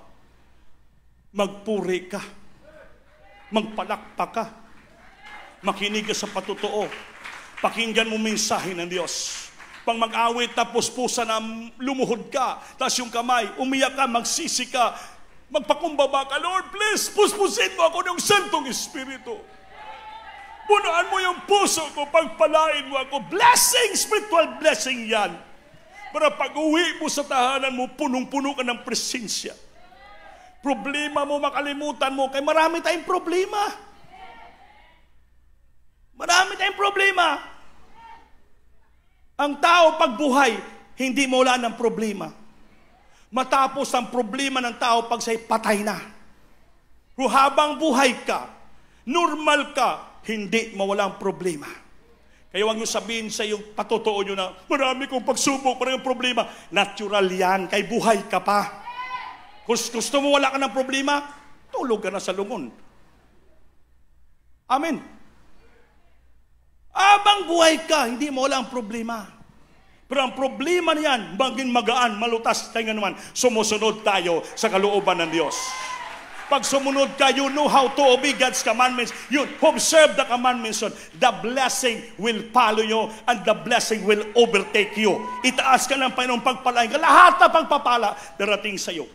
magpuri ka, magpalakpak ka, makinig ka sa patutuo, pakinggan mo mensahe ng Diyos. Pang mag-awit na puspusan na lumuhod ka, tapos yung kamay, umiyak ka, magsisi ka, magpakumbaba ka, Lord, please, puspusin mo ako ng Santong Espiritu. Punuan mo yung puso ko, pagpalain mo ako. Blessing, spiritual blessing yan. Para pag-uwi mo sa tahanan mo, punong-puno ka ng presensya. Problema mo, makalimutan mo, kaya marami tayong problema. Marami tayong problema. Ang tao pagbuhay, hindi mo wala ng problema. Matapos ang problema ng tao pag siya'y patay na. Kung habang buhay ka, normal ka, hindi mawalang problema. Kaya huwag nyo sabihin sa iyong patotoo nyo na marami kong pagsubok, maraming problema. Natural yan, kay buhay ka pa. Kung gusto mo wala ka ng problema, tulog ka na sa lungon. Amen. Abang buhay ka, hindi mo walang problema. Pero ang problema niyan, maging magaan, malutas tayo naman, sumusunod tayo sa kalooban ng Diyos. Pag sumunod ka, you know how to obey God's commandments. You observe the commandments. The blessing will follow you and the blessing will overtake you. Itaas ka ng Panginoong pagpalain ka. Lahat na pagpapala darating sa iyo.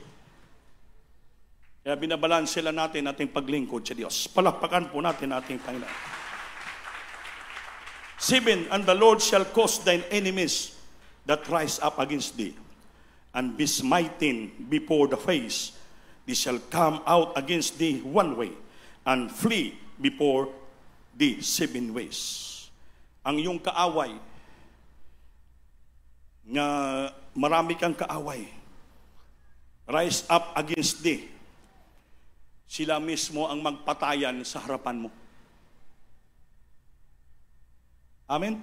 Kaya binabalanse lang natin ating paglingkod sa Diyos. Palakpakan po natin ating Panginoon. 7, and the Lord shall cause thine enemies that rise up against thee, and be smitten before the face. They shall come out against thee one way, and flee before thee 7 ways. Ang iyong kaaway, nga marami kang kaaway, rise up against thee. Sila mismo ang magpatayan sa harapan mo. Amen?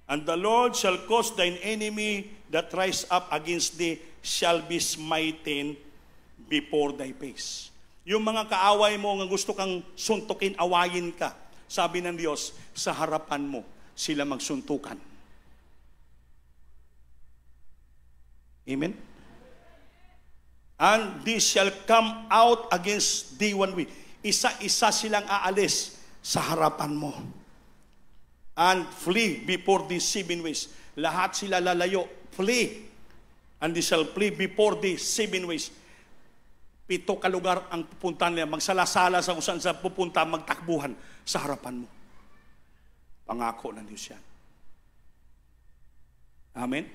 And the Lord shall cause thine enemy that rise up against thee shall be smitten before thy face. Yung mga kaaway mo nga gusto kang suntukin, awayin ka, sabi ng Diyos, sa harapan mo sila magsuntukan. Amen? And they shall come out against thee one way. Isa-isa silang aalis sa harapan mo. And flee before these 7 ways. Lahat sila lalayo. Flee. And they shall flee before these 7 ways. 7 ka lugar ang pupuntahan nila. Magsalasala sa kung saan sa pupunta, magtakbuhan sa harapan mo. Pangako ng Diyos yan. Amen?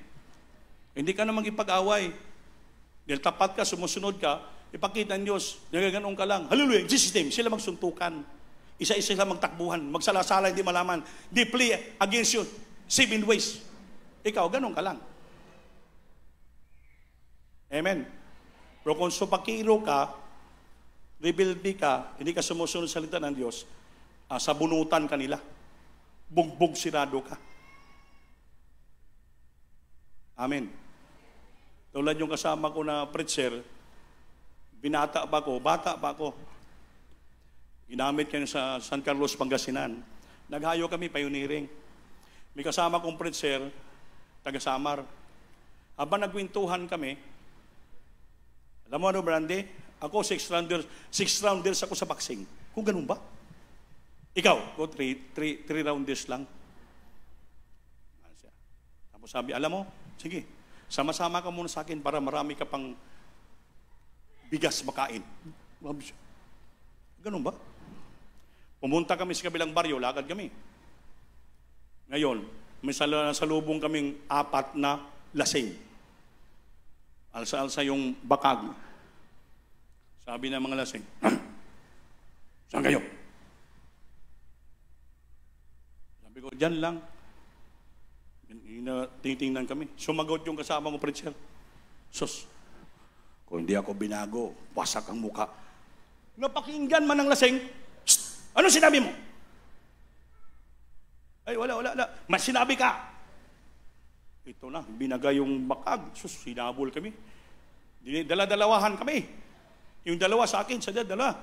Hindi ka na magipag-away. Dahil tapat ka, sumusunod ka, ipakita ng Diyos, nagaganon ka lang. Hallelujah, Jesus name, sila magsuntukan. Isa-isa sila magtakbuhan, magsalasala, hindi malaman. They flee against you 7 ways. Ikaw, ganun ka lang. Amen. Pero kung supakiro ka, rebelde ka, hindi ka sumusunod sa salita ng Diyos, sabunutan ka nila. Bugbog sirado ka. Amen. Tulad yung kasama ko na preacher, bata pa ako. Ginamit kayo sa San Carlos, Pangasinan. Naghayo kami, pioneering. May kasama kong preacher, taga-Samar. Habang nagwintuhan kami, Alam mo ano, Brandy? Ako, 6 rounders ako sa boxing. Kung ganun ba? Ikaw, 3 rounders lang. Tapos sabi, alam mo, sige, sama-sama ka muna sa akin para marami ka pang bigas makain. Ganun ba? Pumunta kami sa kabilang baryo, lakad kami. Ngayon, may salubong kaming 4 na lasing. Alsa-alsa yung bakag. Sabi ng mga lasing, saan kayo? Sabi ko, dyan lang. Titingnan kami. Sumagot yung kasama ko, preacher. Sus, kung hindi ako binago, wasak ang muka. Napakinggan man ng lasing, ano sinabi mo? Ay, wala. Mas sinabi ka. Ito na, binagay yung bakag. Sus, sinabol kami. Dala-dalawahan kami. Yung dalawa sa akin, sa dala.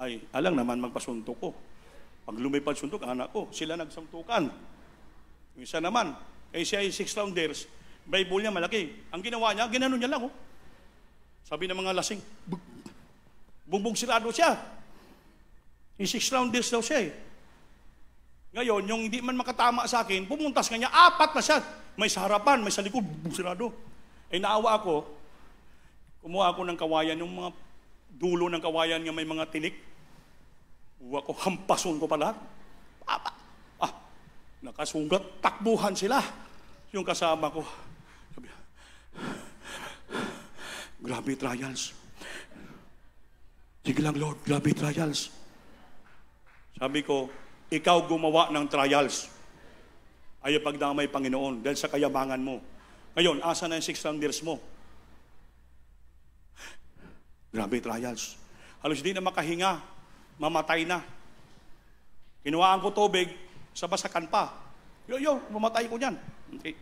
Ay, alang naman magpasuntok ko. Pag lumipad suntok, anak ko, sila nagsuntukan. Yung isa naman, siya ay 6 rounders, Bible niya malaki. Ang ginawa niya, ginano niya lang. Sabi ng mga lasing, bumbong sirado siya. Yung 6 rounders daw siya. Ngayon, yung hindi man makatama sa akin, pumuntas kanya, 4 na siya. May sa harapan, may sa likod, bumbong sirado. Naawa ako, kumuha ako ng kawayan, yung mga dulo ng kawayan nga may mga tinik. Buwa ko, hampason ko pala. Nakasugat, takbuhan sila. Yung kasama ko, sabi, grabe trials. Sige lang, Lord, grabe trials. Sabi ko, ikaw gumawa ng trials. Ayaw pagdamay, Panginoon, dahil sa kayabangan mo. Ngayon, asa na yung 6 rounders mo? Grabe trials. Halos di na makahinga, mamatay na. Kinuhaan ko tubig, sa basakan pa. Mamatay ko niyan. Okay.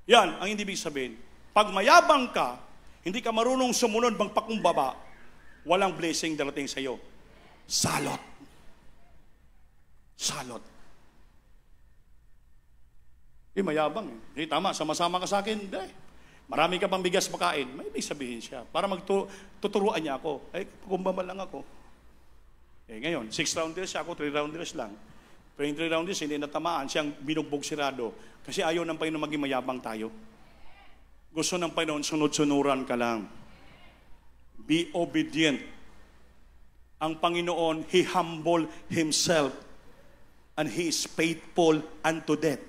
Yan, ang hindi ibig sabihin. Pag mayabang ka, hindi ka marunong sumunod magpakumbaba, walang blessing darating sa iyo. Salot. Mayabang. Tama, sama-sama ka sa akin. Marami ka pang bigas makain. May ibig sabihin siya. Para magtuturuan niya ako. Kumbaba lang ako. Ngayon, 6 rounders siya, ako 3 rounders lang. Pero yung 3 rounders, hindi natamaan. Siyang binugbog sirado. Kasi ayaw ng Panginoon maging mayabang tayo. Gusto ng Panginoon, sunod-sunuran ka lang. Be obedient. Ang Panginoon, He humbled Himself. And He is faithful unto death.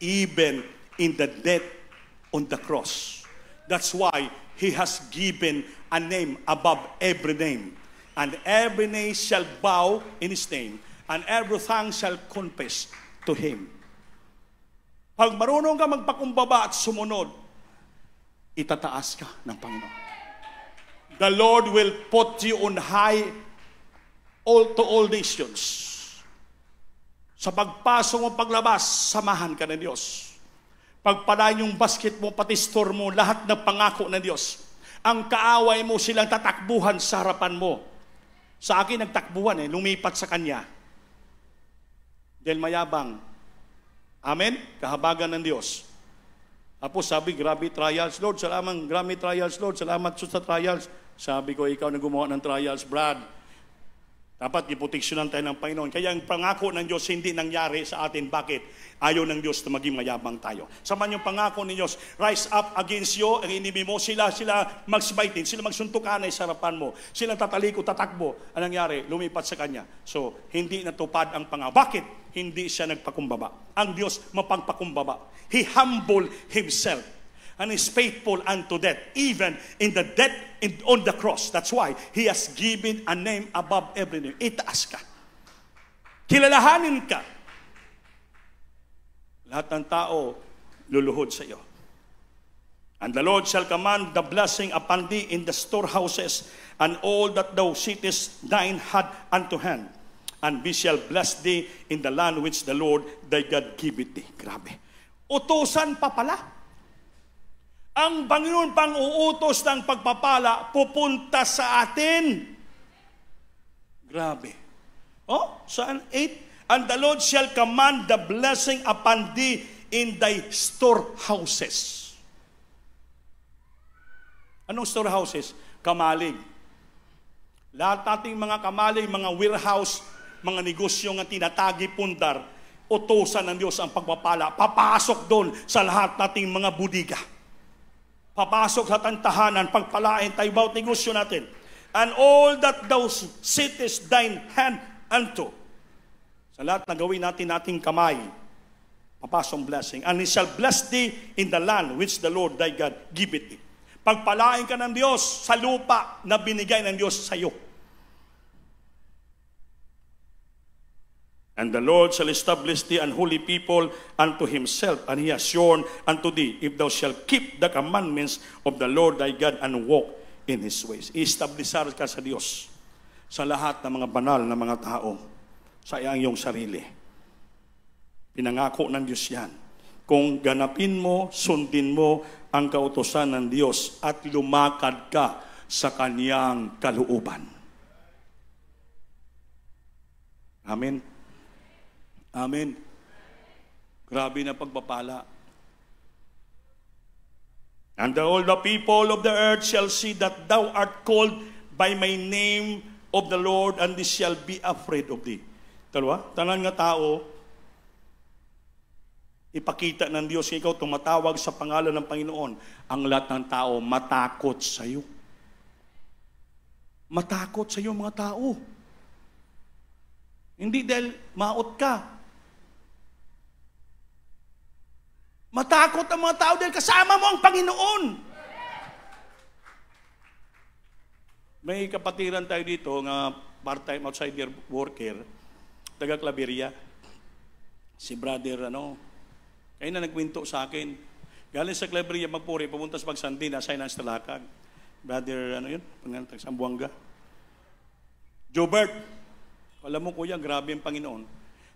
Even in the death on the cross. That's why He has given a name above every name. And every knee shall bow in His name. And every tongue shall confess to Him. Pag marunong ka magpakumbaba at sumunod, itataas ka ng Panginoon. The Lord will put you on high to all nations. Sa pagpasok mo paglabas, samahan ka ng Diyos. Pagpalain yung basket mo, pati store mo, lahat ng pangako ng Diyos. Ang kaaway mo, silang tatakbuhan sa harapan mo. Sa akin, nagtakbuhan lumipat sa Kanya. Dahil mayabang. Amen? Kahabagan ng Diyos. Tapos sabi, grabe trials, Lord. Salamat, grabe trials, Lord. Salamat sa trials. Sabi ko, ikaw na gumawa ng trials, Brad. Dapat iproteksyonan tayo ng Panginoon. Kaya ang pangako ng Diyos hindi nangyari sa atin. Bakit? Ayaw ng Diyos na maging mayabang tayo. Sama yung pangako ng Diyos, rise up against you, ang enemy mo, sila magsibitin, sila magsuntukanay sa harapan mo, sila tataliko, tatakbo. Anong nangyari? Lumipat sa Kanya. So, hindi natupad ang pangako. Bakit? Hindi siya nagpakumbaba. Ang Diyos mapagpakumbaba. He humbled Himself and is faithful unto death, even in the death on the cross. That's why He has given a name above every name. Itaas ka. Kilalahanin ka. Lahat ng tao luluhod sa iyo. And the Lord shall command the blessing upon thee in the storehouses, and all that thou sittest thine hand unto hand. And we shall bless thee in the land which the Lord thy God giveth thee. Grabe. Utusan pa pala. Ang Panginoon pang uutos ng pagpapala pupunta sa atin. Grabe. Saan? 8. And the Lord shall command the blessing upon thee in thy storehouses. Anong storehouses? Kamalig. Lahat nating mga kamalig, mga warehouse, mga negosyo nga tinatagi pundar, utusan ng Diyos ang pagpapala. Papasok doon sa lahat nating mga budiga. Papasok sa tantahanan, pagpalain tayo bawat negosyo natin. And all that thou sittest thine hand unto. Sa lahat na gawin nating kamay, papasok blessing. And He shall bless thee in the land which the Lord thy God giveth thee. Pagpalain ka ng Diyos sa lupa na binigay ng Diyos sa iyo. And the Lord shall establish thee an holy people unto Himself, and He has sworn unto thee, if thou shalt keep the commandments of the Lord thy God and walk in His ways. I-establishar ka sa Diyos sa lahat ng mga banal na mga tao, sa iyong sarili. Pinangako ng Diyos yan. Kung ganapin mo, sundin mo ang kautusan ng Diyos at lumakad ka sa Kaniyang kalooban. Amen. Amen. Grabe na pagpapala. And all the people of the earth shall see that thou art called by my name of the Lord, and they shall be afraid of thee. Tanan nga tao, ipakita ng Diyos, ikaw tumatawag sa pangalan ng Panginoon, ang lahat ng tao matakot sa iyo. Matakot sa iyo mga tao. Hindi dahil maot ka. Matakot ang mga tao dahil kasama mo ang Panginoon. May kapatiran tayo dito nga part-time outsider worker, taga Claveria. Si brother, kaya na nagkwento sa akin. Galing sa Claveria, Magpuri, pumunta sa Pagsandi, nasa ng Talakag. Brother, pangalan, Sambuanga. Jobert, alam mo kuya, grabe ang Panginoon.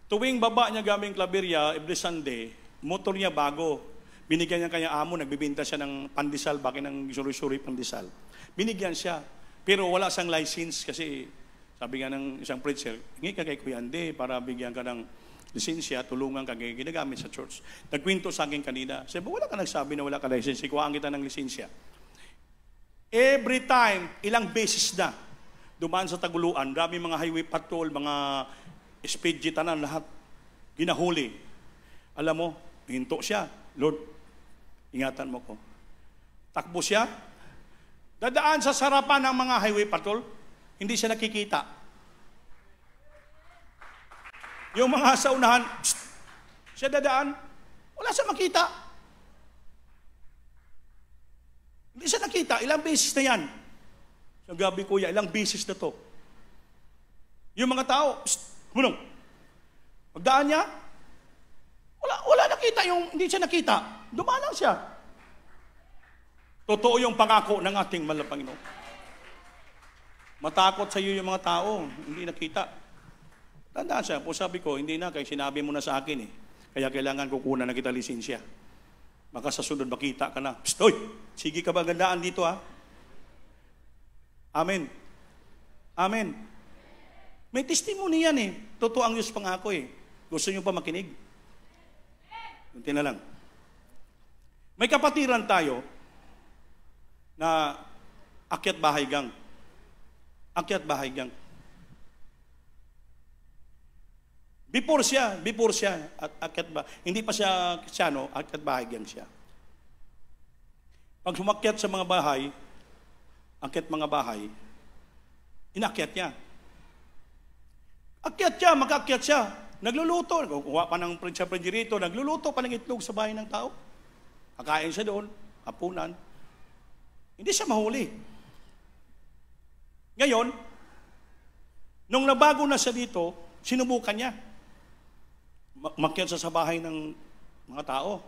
Tuwing baba niya gaming Claveria, every Sunday, motor niya bago. Binigyan niya kanya amo, nagbibinta siya ng pandesal, baki ng suri-suri pandesal. Binigyan siya, pero wala siyang license kasi sabi nga ng isang preacher, hingi ka kay Kuya Ande para bigyan ka ng lisensya, tulungan ka, ginagamit sa church. Nagkwento sa akin kanina, sabi, wala ka nagsabi na wala ka license, ikuhaan kita ng lisensya. Every time, ilang beses na, dumaan sa Taguluan, dami mga highway patrol, mga speed jitanan, lahat, ginahuli. Alam mo, hinto siya, Lord, ingatan mo ko. Takbo siya, dadaan sa sarapan ng mga highway patrol, hindi siya nakikita. Yung mga sa unahan, siya dadaan, wala siya makita. Hindi siya nakita, ilang beses na yan. Sa gabi kuya, ilang beses na to. Yung mga tao, munong, magdaan niya, wala nakita, hindi siya nakita. Dumaan lang siya. Totoo yung pangako ng ating mahal na Panginoon. Matakot sa iyo yung mga tao, hindi nakita. Tandaan siya, po sabi ko, hindi na, kaya sinabi mo na sa akin eh. Kaya kailangan kukunan na kita lisensya. Baka sa sunod makita ka na, Psst, oy, sige ka ba gandaan dito ha? Amen. Amen. May testimony yan eh. Totoo ang Diyos pangako eh. Gusto niyo pa makinig? Kunti na lang. May kapatiran tayo na akyat bahay gang. Akyat bahay gang. Before siya, at akyat ba, hindi pa siya Kristiyano, akyat bahay gang siya. Pag sumakyat sa mga bahay, akyat mga bahay, inakyat niya. Akyat siya, makakyat siya. Nagluluto, kuha pa ng refrigerator, nagluluto pa ng itlog sa bahay ng tao. Kakain siya doon, hapunan. Hindi siya mahuli. Ngayon, nung nabago na siya dito, sinubukan niya. Makyat sa bahay ng mga tao.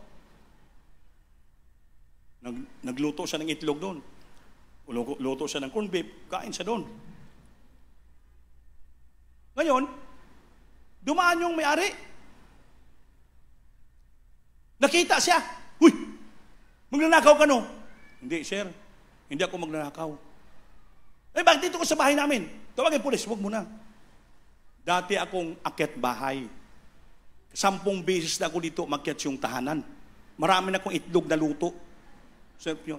Nagluto siya ng itlog doon. Luto siya ng corned beef, kain siya doon. Ngayon, dumaan yung may-ari. Nakita siya. Uy, magnanakaw ka no? Hindi, sir. Hindi ako magnanakaw. Bakit dito ko sa bahay namin? Tawagin pulis, huwag mo na. Dati akong akyat bahay. 10 beses na ako dito makyat yung tahanan. Marami na akong itlog na luto.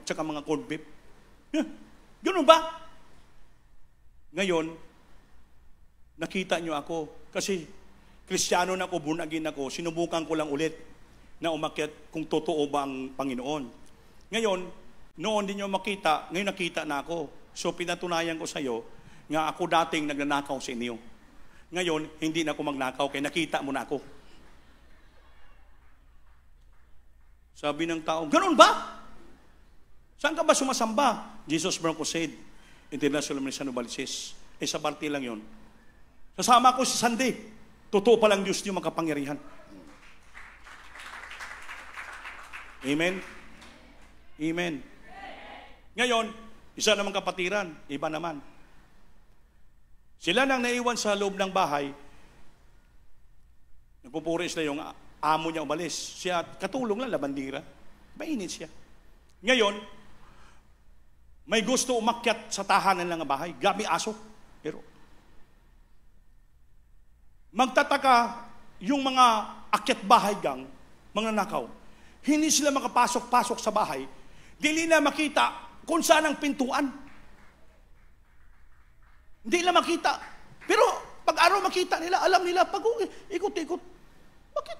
Tsaka mga corned beef. Ganun ba? Ngayon, nakita nyo ako. Kasi, Kristiyano na ako, born again ako, sinubukan ko lang ulit na umakyat kung totoo ba ang Panginoon. Ngayon, noon din nyo makita, ngayon nakita na ako. So, pinatunayan ko sa iyo, nga ako dating nagnanakaw sa inyo. Ngayon, hindi na ako magnakaw, kaya nakita mo na ako. Sabi ng tao, ganun ba? Saan ka ba sumasamba? Jesus Branco said, International Ministry of Balises. Sa party lang yon. Sasama ko sa Sunday. Totoo palang Diyos niyo makapangyarihan. Amen? Amen. Ngayon, isa namang kapatiran, iba naman. Sila nang naiwan sa loob ng bahay, nagpupuri sila yung amo niya umalis. Siya, katulong lang, labandira. Mainit siya. Ngayon, may gusto umakyat sa tahanan ng bahay. Gabi aso. Pero, magtataka yung mga akyat bahay gang, mga nakaw, hindi sila makapasok-pasok sa bahay, dili na makita kung saan ang pintuan. Hindi nila makita. Pero, pag araw makita nila, alam nila, pag ikot-ikot, bakit?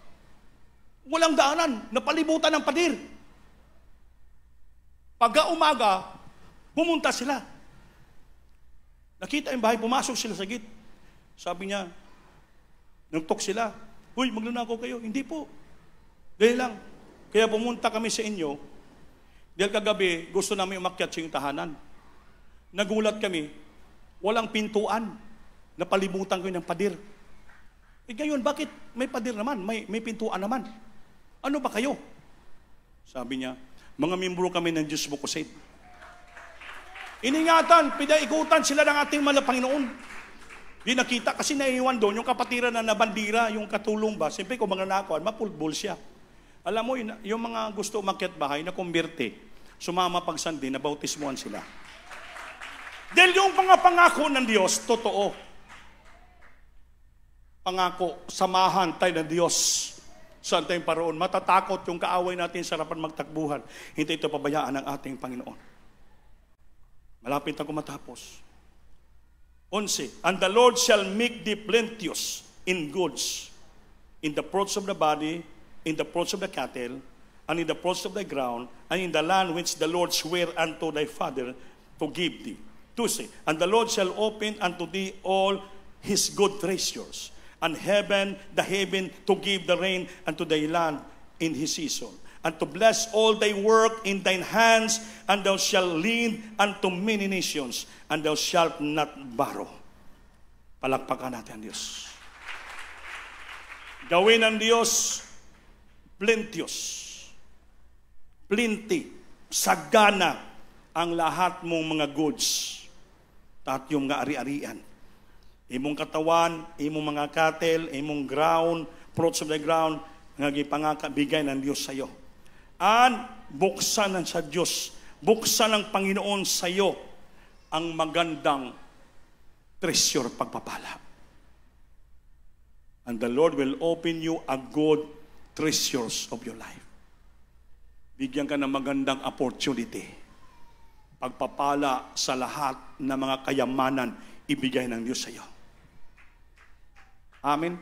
Walang daanan, napalibutan ng pader. Pagka umaga, pumunta sila. Nakita yung bahay, pumasok sila sa gate. Sabi niya, nagtok sila, "Uy, magnanakaw kayo." Hindi po. Dahil lang. Kaya pumunta kami sa inyo, dahil kagabi, gusto namin umakyat sa inyong tahanan. Nagulat kami, walang pintuan. Napalibutan ko ng pader. Ngayon, bakit may pader naman? May pintuan naman. Ano ba kayo? Sabi niya, mga membro kami ng Diyos mo Crusade. Iningatan, pinaikutan sila ng ating mga Panginoon. Di nakita kasi naiiwan doon yung kapatiran na nabandira, yung katulong ba. Siyempre kung mga nakakuan, mapulbol siya. Alam mo, yung mga gusto umakyat bahay na kumberte, sumama pag Sunday, nabautismuhan sila. Dahil yung pangako ng Diyos, totoo. Pangako, samahan tayo ng Diyos. Saan tayong paroon? Matatakot yung kaaway natin sa harapan magtakbuhan. Hindi ito pabayaan ng ating Panginoon. Malapit ako matapos. 11. And the Lord shall make thee plenteous in goods, in the fruits of the body, in the fruits of the cattle, and in the fruits of the ground, and in the land which the Lord sware unto thy father to give thee. 2. And the Lord shall open unto thee all his good treasures, and the heaven to give the rain unto thy land in his season, and to bless all thy work in thine hands, and thou shalt lend unto many nations, and thou shalt not borrow. Palakpakan natin ang Diyos. Gawin ng Diyos plenteous, plenty, sagana ang lahat mong mga goods at yung mga ari-arian. Imong katawan, imong mga cattle, imong ground, fruits of the ground, nga gipangakabigay ng Diyos sa iyo. And buksan ng sa Diyos, buksan ng Panginoon sa iyo ang magandang treasure pagpapala. And the Lord will open you a good treasures of your life. Bigyan ka ng magandang opportunity. Pagpapala sa lahat ng mga kayamanan ibigay ng Diyos sa iyo. Amen?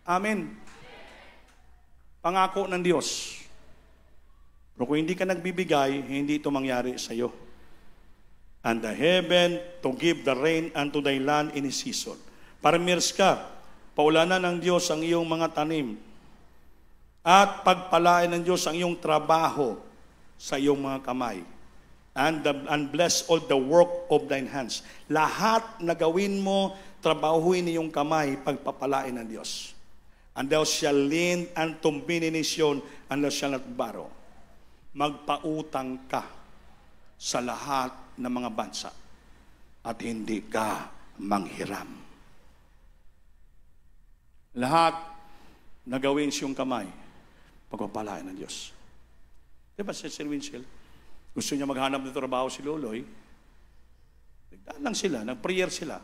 Amen. Pangako ng Diyos. Pero kung hindi ka nagbibigay, hindi ito mangyari sa iyo. And the heaven to give the rain unto thy land in his season. Farmers ka, paulanan ng Diyos ang iyong mga tanim. At pagpalain ng Diyos ang iyong trabaho sa iyong mga kamay. And bless all the work of thine hands. Lahat na gawin mo, trabahuin iyong kamay, pagpapalain ng Diyos. And thou shalt lend unto many nations, and thou shalt not borrow. Magpautang ka sa lahat ng mga bansa at hindi ka manghiram. Lahat na gawin siyong kamay, pagpapalain ng Diyos. Diba si Sir Winchell? Gusto niya maghanap ng trabaho si Loloy, nagdaan lang sila, nag-prayer sila.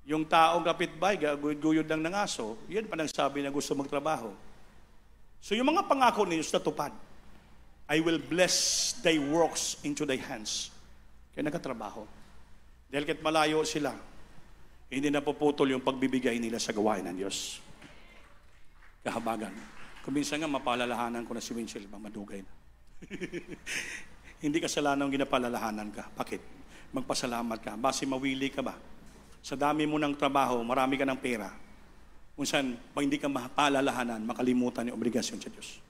Yung taong kapitbahay, guyod lang ng aso, yan pa nagsabi na gusto magtrabaho. So yung mga pangako ni Diyos natupad. I will bless thy works into thy hands. Kaya nagkatrabaho. Dahil kahit malayo sila, hindi napuputol yung pagbibigay nila sa gawain ng Diyos. Kahabagan. Kuminsan nga, mapalalahanan ko na si Winchell, madugay na. Hindi kasalanan ang ginapalalahanan ka. Bakit? Magpasalamat ka. Base mawili ka ba? Sa dami mo ng trabaho, marami ka ng pera. Kung saan, pag hindi ka mapalalahanan, makalimutan yung obligasyon sa Diyos.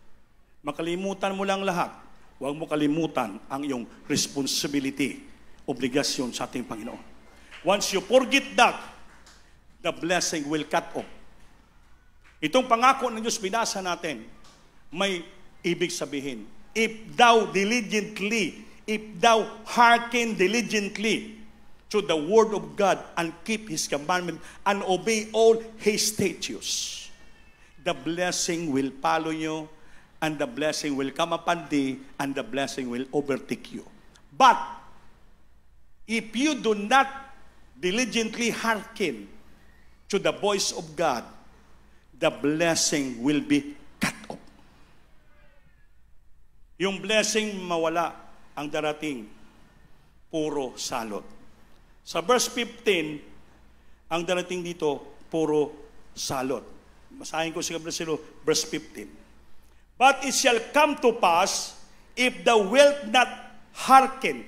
Makalimutan mo lang lahat. Huwag mo kalimutan ang iyong responsibility, obligasyon sa ating Panginoon. Once you forget that, the blessing will cut off. Itong pangako ng Diyos, binasa natin, may ibig sabihin, if thou hearken diligently to the word of God and keep His commandment and obey all His statutes, the blessing will follow you, and the blessing will come upon thee, and the blessing will overtake you. But if you do not diligently hearken to the voice of God, the blessing will be cut off. Yung blessing mawala, ang darating, puro salot. Sa verse 15, ang darating dito, puro salot. Masahin ko sa verse 15. But it shall come to pass, if thou wilt not hearken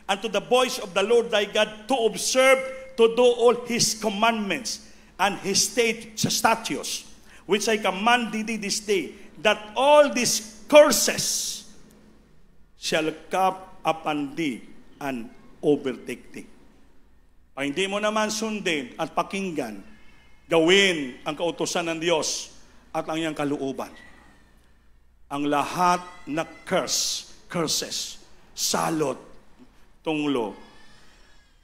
unto the voice of the Lord thy God, to observe, to do all His commandments, and His statutes, which I command thee this day, that all these curses shall come upon thee and overtake thee. Pag hindi mo naman sundin at pakinggan, gawin ang kautusan ng Diyos at ang iyang kalooban, ang lahat na curses, salot, tunglo,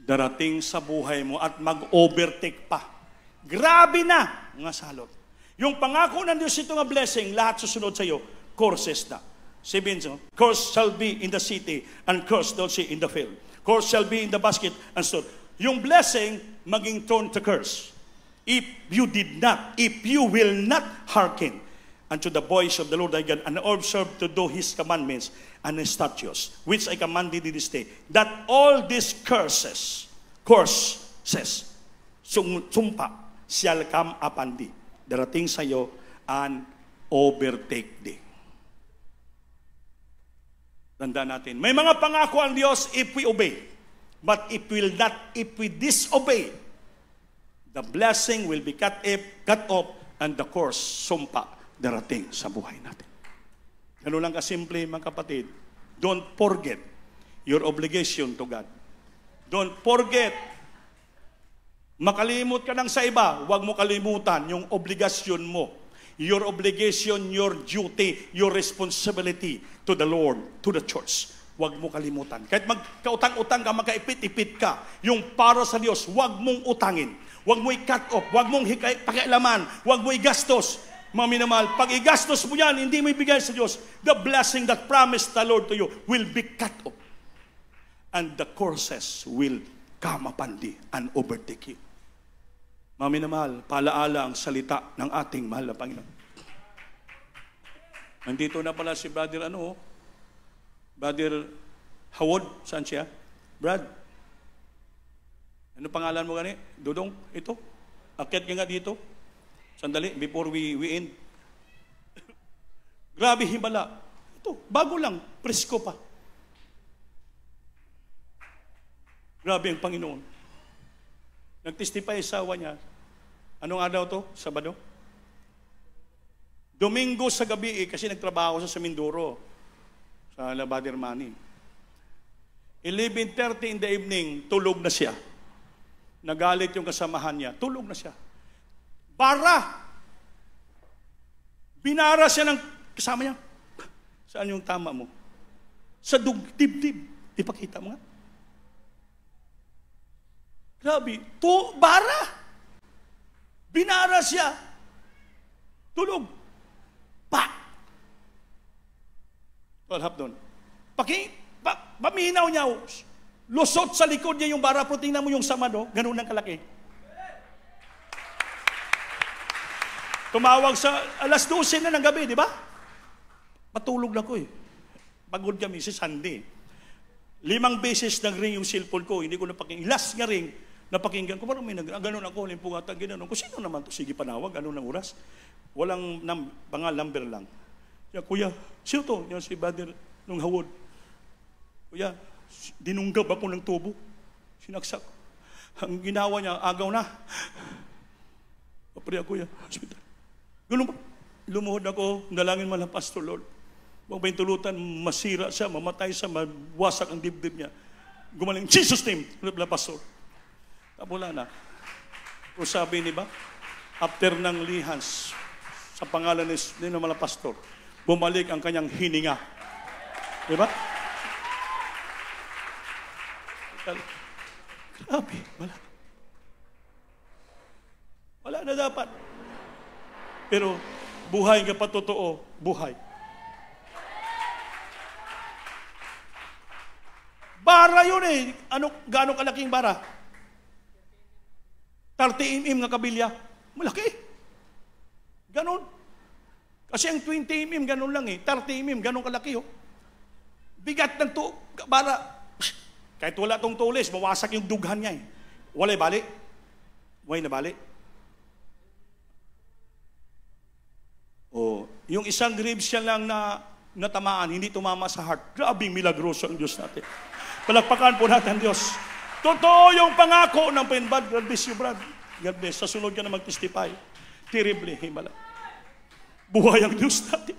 darating sa buhay mo at mag-overtake pa. Grabe na mga salot. Yung pangako ng Diyos ito nga blessing, lahat susunod sa iyo, curses na. Sabihin so, curse shall be in the city, and curse don't see in the field. Curse shall be in the basket, and so. Yung blessing, maging turn to curse. If you will not hearken unto the voice of the Lord thy God, and observe to do His commandments and His statutes, which I command thee this day, that all these curses, sumpa, shall come upon thee, darating sa iyo, and overtake thee. Tandaan natin, may mga pangako ang Diyos if we obey. But if we disobey, the blessing will be cut off, and the curse, sumpa, darating sa buhay natin. Ganun lang kasimple, mga kapatid. Don't forget your obligation to God. Don't forget, makalimot ka lang sa iba, huwag mo kalimutan yung obligasyon mo. Your obligation, your duty, your responsibility to the Lord, to the church. Huwag mo kalimutan. Kahit magkautang-utang ka, magkaipit-ipit ka, yung para sa Diyos, huwag mong utangin. Huwag mo i-cut off. Huwag mong pakialaman. Huwag mo i-gastos. Mga minamahal, pag i-gastos mo yan, hindi mo ibigay sa Diyos, the blessing that promised the Lord to you will be cut off. And the curses will come upon thee and overtake you. Mga minamahal, paalaala ang salita ng ating mahal na Panginoon. Nandito na pala si Brother Brother Howard, saan siya? Brad, ano pangalan mo gani? Dudong, ito. Akyat ka nga dito. Sandali, before we end. Grabe himala. Ito, bago lang, presko pa. Grabe ang Panginoon. Nagtestify sa asawa niya. Anong araw to? Sabado? Domingo sa gabi kasi nagtrabaho sa Mindoro. Sa Labader Mani. 11:30 in the evening, tulog na siya. Nagalit yung kasamahan niya. Tulog na siya. Binara siya ng kasama niya. Saan yung tama mo? Sa dibdib. Ipakita mo nga. Grabe. Binara siya. Tulog. Halap doon. Paminaw niya. Lusot sa likod niya yung bara. Pero tingnan mo yung sama, no? Ganun ang kalaki. Tumawag sa alas 12 na ng gabi, di ba? Patulog na ko eh. Pagod kami si Sunday. 5 beses nag-ring yung cellphone ko, hindi ko napakinggan. Last nga ring, napakinggan ko, parang may ganun ako, limpungatan, gano'n. Kung sino naman to, sige panawag, ano ng oras? Walang number lang. Kuya, sino to? Yan si Brother nung Hawod. Kuya, dinunggab ako ng tubo. Sinaksak. Ang ginawa niya, agaw na. Papriya, kuya, hospital. Ganun ba? Lumuhod ako, dalangin mo lang, Pastor Lord. Huwag ba yung tulutan, masira siya, mamatay siya, mawasak ang dibdib niya. Gumaling, Jesus name, Pastor. Wala na. Kung sabi ni ba, after ng lihans, sa pangalan ni mga pastor, bumalik ang kanyang hininga. Di ba? Grabe, wala. Wala na dapat. Pero, buhay ka pa totoo, buhay. Bara yun eh. Gaano kalaking bara? 30 mm nga kabilya. Malaki. Ganon. Kasi ang 20 mm, ganon lang eh. 30 mm, ganon kalaki oh. Bigat ng bara. Kahit wala tong tulis, mawasak yung dughan niya eh. Walay bali. Way na bali. Oh, yung isang ribs siya lang na natamaan, hindi tumama sa heart. Grabing milagroso ang Diyos natin. Palakpakan po natin Diyos. Totoo yung pangako ng Penbad. God bless you, Brad. God bless. Sa sunod ka na mag-testify. Terribly, himala. Buhay ang Diyos natin.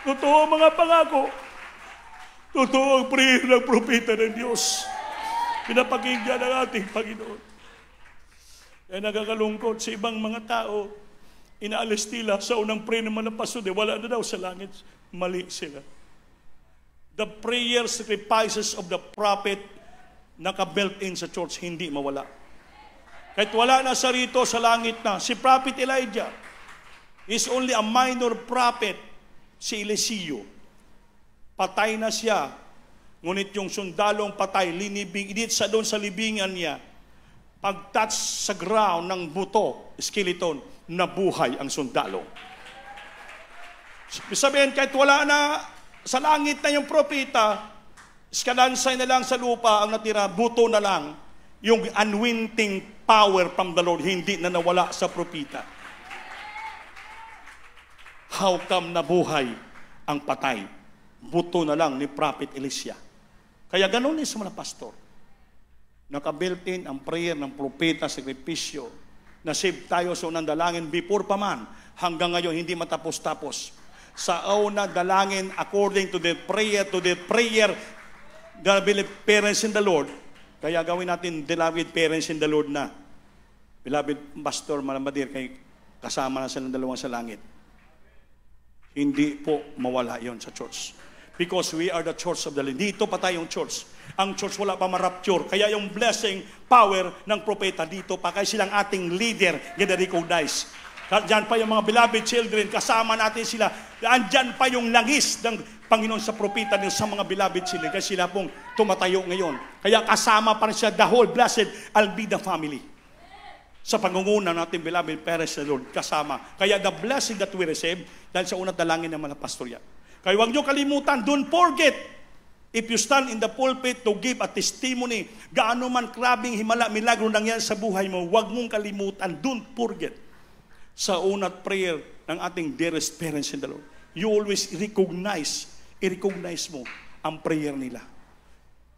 Totoo mga pangako. Totoo ang prayer ng propeta ng Diyos. Pinapakinggan ng ating Panginoon. Kaya nagakalungkot sa ibang mga tao, inaalis nila sa unang prayer ng mga pastor, wala na daw sa langit. Mali sila. The prayer sacrifices of the prophet naka-built in sa church, hindi mawala. Kahit wala na sa rito, sa langit na. Si Prophet Elijah is only a minor prophet. Si Eliseo, patay na siya. Ngunit yung sundalong patay, init sa doon sa libingan niya. Pag-touch sa ground ng buto, skeleton, nabuhay ang sundalo. Sabihin, kahit wala na sa langit na yung propeta, skalansay na lang sa lupa ang natira, buto na lang, yung unwinting power from the Lord, hindi na nawala sa propeta. How come nabuhay ang patay? Buto na lang ni Prophet Elisha. Kaya ganun din sa mga pastor. Naka-built in ang prayer ng propeta, sakripisyo, na save tayo sa unang dalangin before pa man, hanggang ngayon hindi matapos-tapos. Sa una dalangin according to the prayer, the beloved parents in the Lord. Kaya gawin natin beloved parents in the Lord na. Beloved pastor, malamadir, kay kasama na silang dalawang sa langit. Hindi po mawala yon sa church. Because we are the church of the Lord. Dito pa tayong church. Ang church wala pa ma-rapture. Kaya yung blessing, power ng propeta dito pa. Kaya silang ating leader, gina-recognize. Diyan pa yung mga beloved children, kasama natin sila. Diyan pa yung langis ng Panginoon sa propeta sa mga beloved children. Kaya sila pong tumatayo ngayon. Kaya kasama pa rin siya, the whole blessed Albida family. Sa pangunguna natin, beloved parents na Lord, kasama. Kaya the blessing that we receive, dahil sa unang dalangin ng mga pastorya. Kaya huwag nyo kalimutan, don't forget, if you stand in the pulpit to give a testimony, gaano man krabing himala, milagro nangyari sa buhay mo, huwag mong kalimutan, don't forget, sa unang prayer ng ating dearest parents in the Lord. You always i-recognize mo ang prayer nila.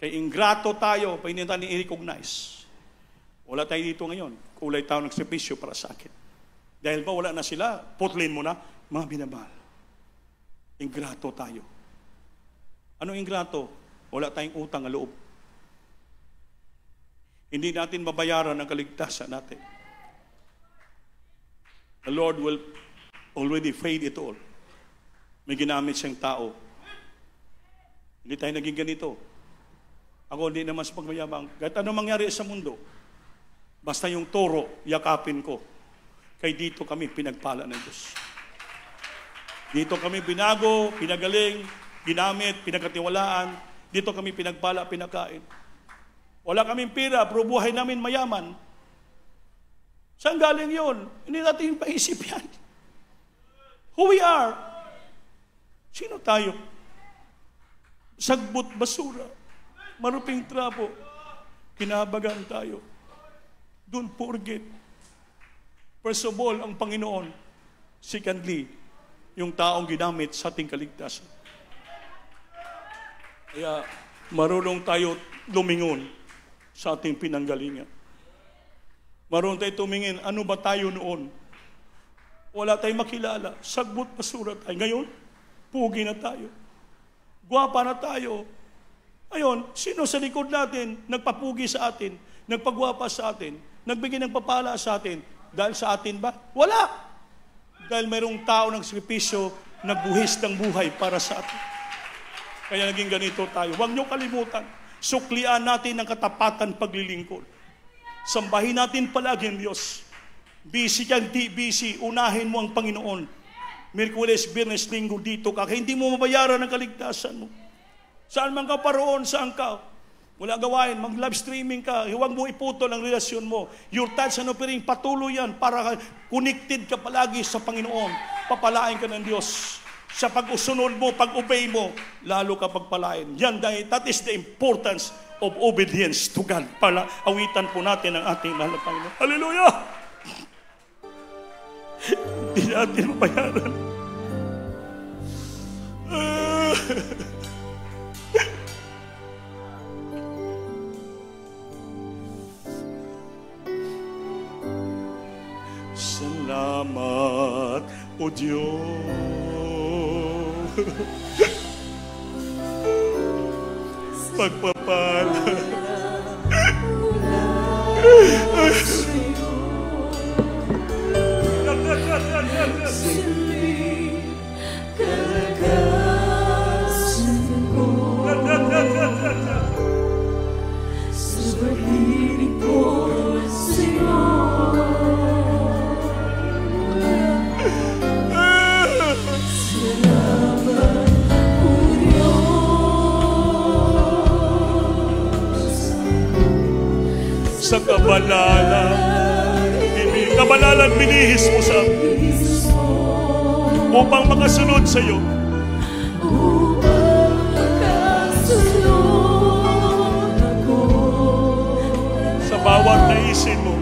Kaya ingrato tayo, painitan ni i-recognize. Wala tayo dito ngayon. Kulay tayo ng servisyo para sa akin. Dahil ba wala na sila, putlin mo na, mga binabal. Ingrato tayo. Anong ingrato? Wala tayong utang na loob. Hindi natin mabayaran ang kaligtasan natin. The Lord will already paid it all. May ginamit siyang tao. Hindi tayo naging ganito. Ako hindi naman sa pagmayabang. Kahit ano mangyari sa mundo, basta yung toro, yakapin ko. Kaya dito kami pinagpala ng Diyos. Dito kami binago, pinagaling, ginamit, pinagkatiwalaan. Dito kami pinagpala, pinakain. Wala kaming pira, pero buhay namin mayaman. Saan galing yun? Hindi natin paisip yan. Who we are. Sino tayo? Sagbot basura, maruping trapo, kinabagan tayo. Don't forget. First of all, ang Panginoon. Secondly, yung taong ginamit sa ating kaligtasan. Kaya marunong tayo lumingon sa ating pinanggalingan. Marunong tayo tumingin, ano ba tayo noon? Wala tayong makilala. Sagbot basura tayo. Ngayon, pugi na tayo. Gwapa na tayo. Ngayon, sino sa likod natin nagpapugi sa atin, nagpagwapa sa atin, nagbigay ng papala sa atin? Dahil sa atin ba? Wala! Dahil mayroong tao ng sakripisyo, nagbuhis ng buhay para sa atin. Kaya naging ganito tayo. Huwag niyo kalimutan, suklian natin ang katapatan paglilingkod. Sambahin natin palagi ang Diyos. Busy kang di busy, unahin mo ang Panginoon. Miyerkules, Biyernes, Linggo dito ka, kaya hindi mo mabayaran ang kaligtasan mo. Saan man ka paroon, saan ka? Wala gawain, mag-live streaming ka, huwag mo iputol ang relasyon mo. Your tithes and offering, patuloy yan para connected ka palagi sa Panginoon. Papalain ka ng Diyos. Sa pag-usunod mo, pag-obey mo, lalo ka pagpalain. Yan, that is the importance of obedience to God. Awitan po natin ang ating mahal na Panginoon. Hallelujah! Hindi natin mabayaran. Salamat, O Diyos. Pagpapala. Sa kabanalan binihis mo sa amin upang makasunod sa iyo. Sa bawat naisin mo,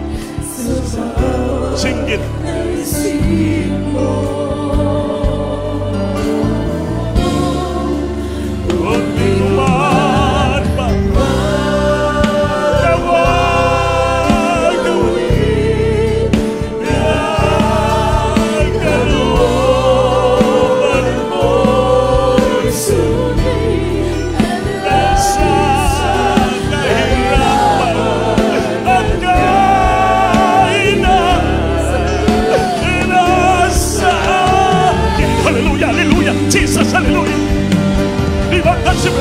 singgit. Huwag minuman pa. Jesus, hallelujah. Viva Kansiba.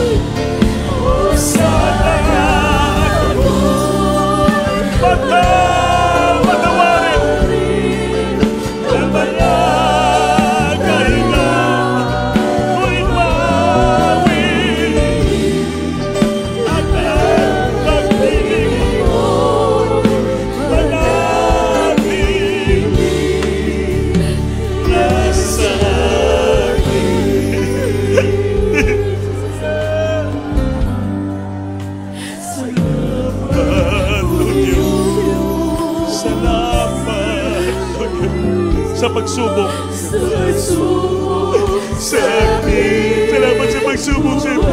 Sa pagsubok. Salamat sa pagsubok sa iyo.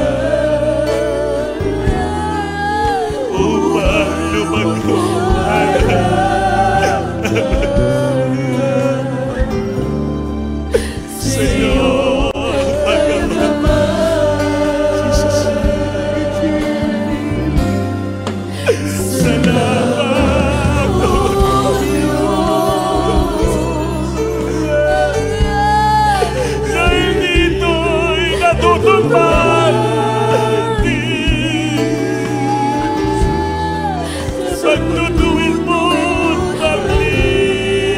Upang lumagkuhan sa iyo Jesus. Salamat dahil dito'y natutupad pagtutuwid mo pagliling.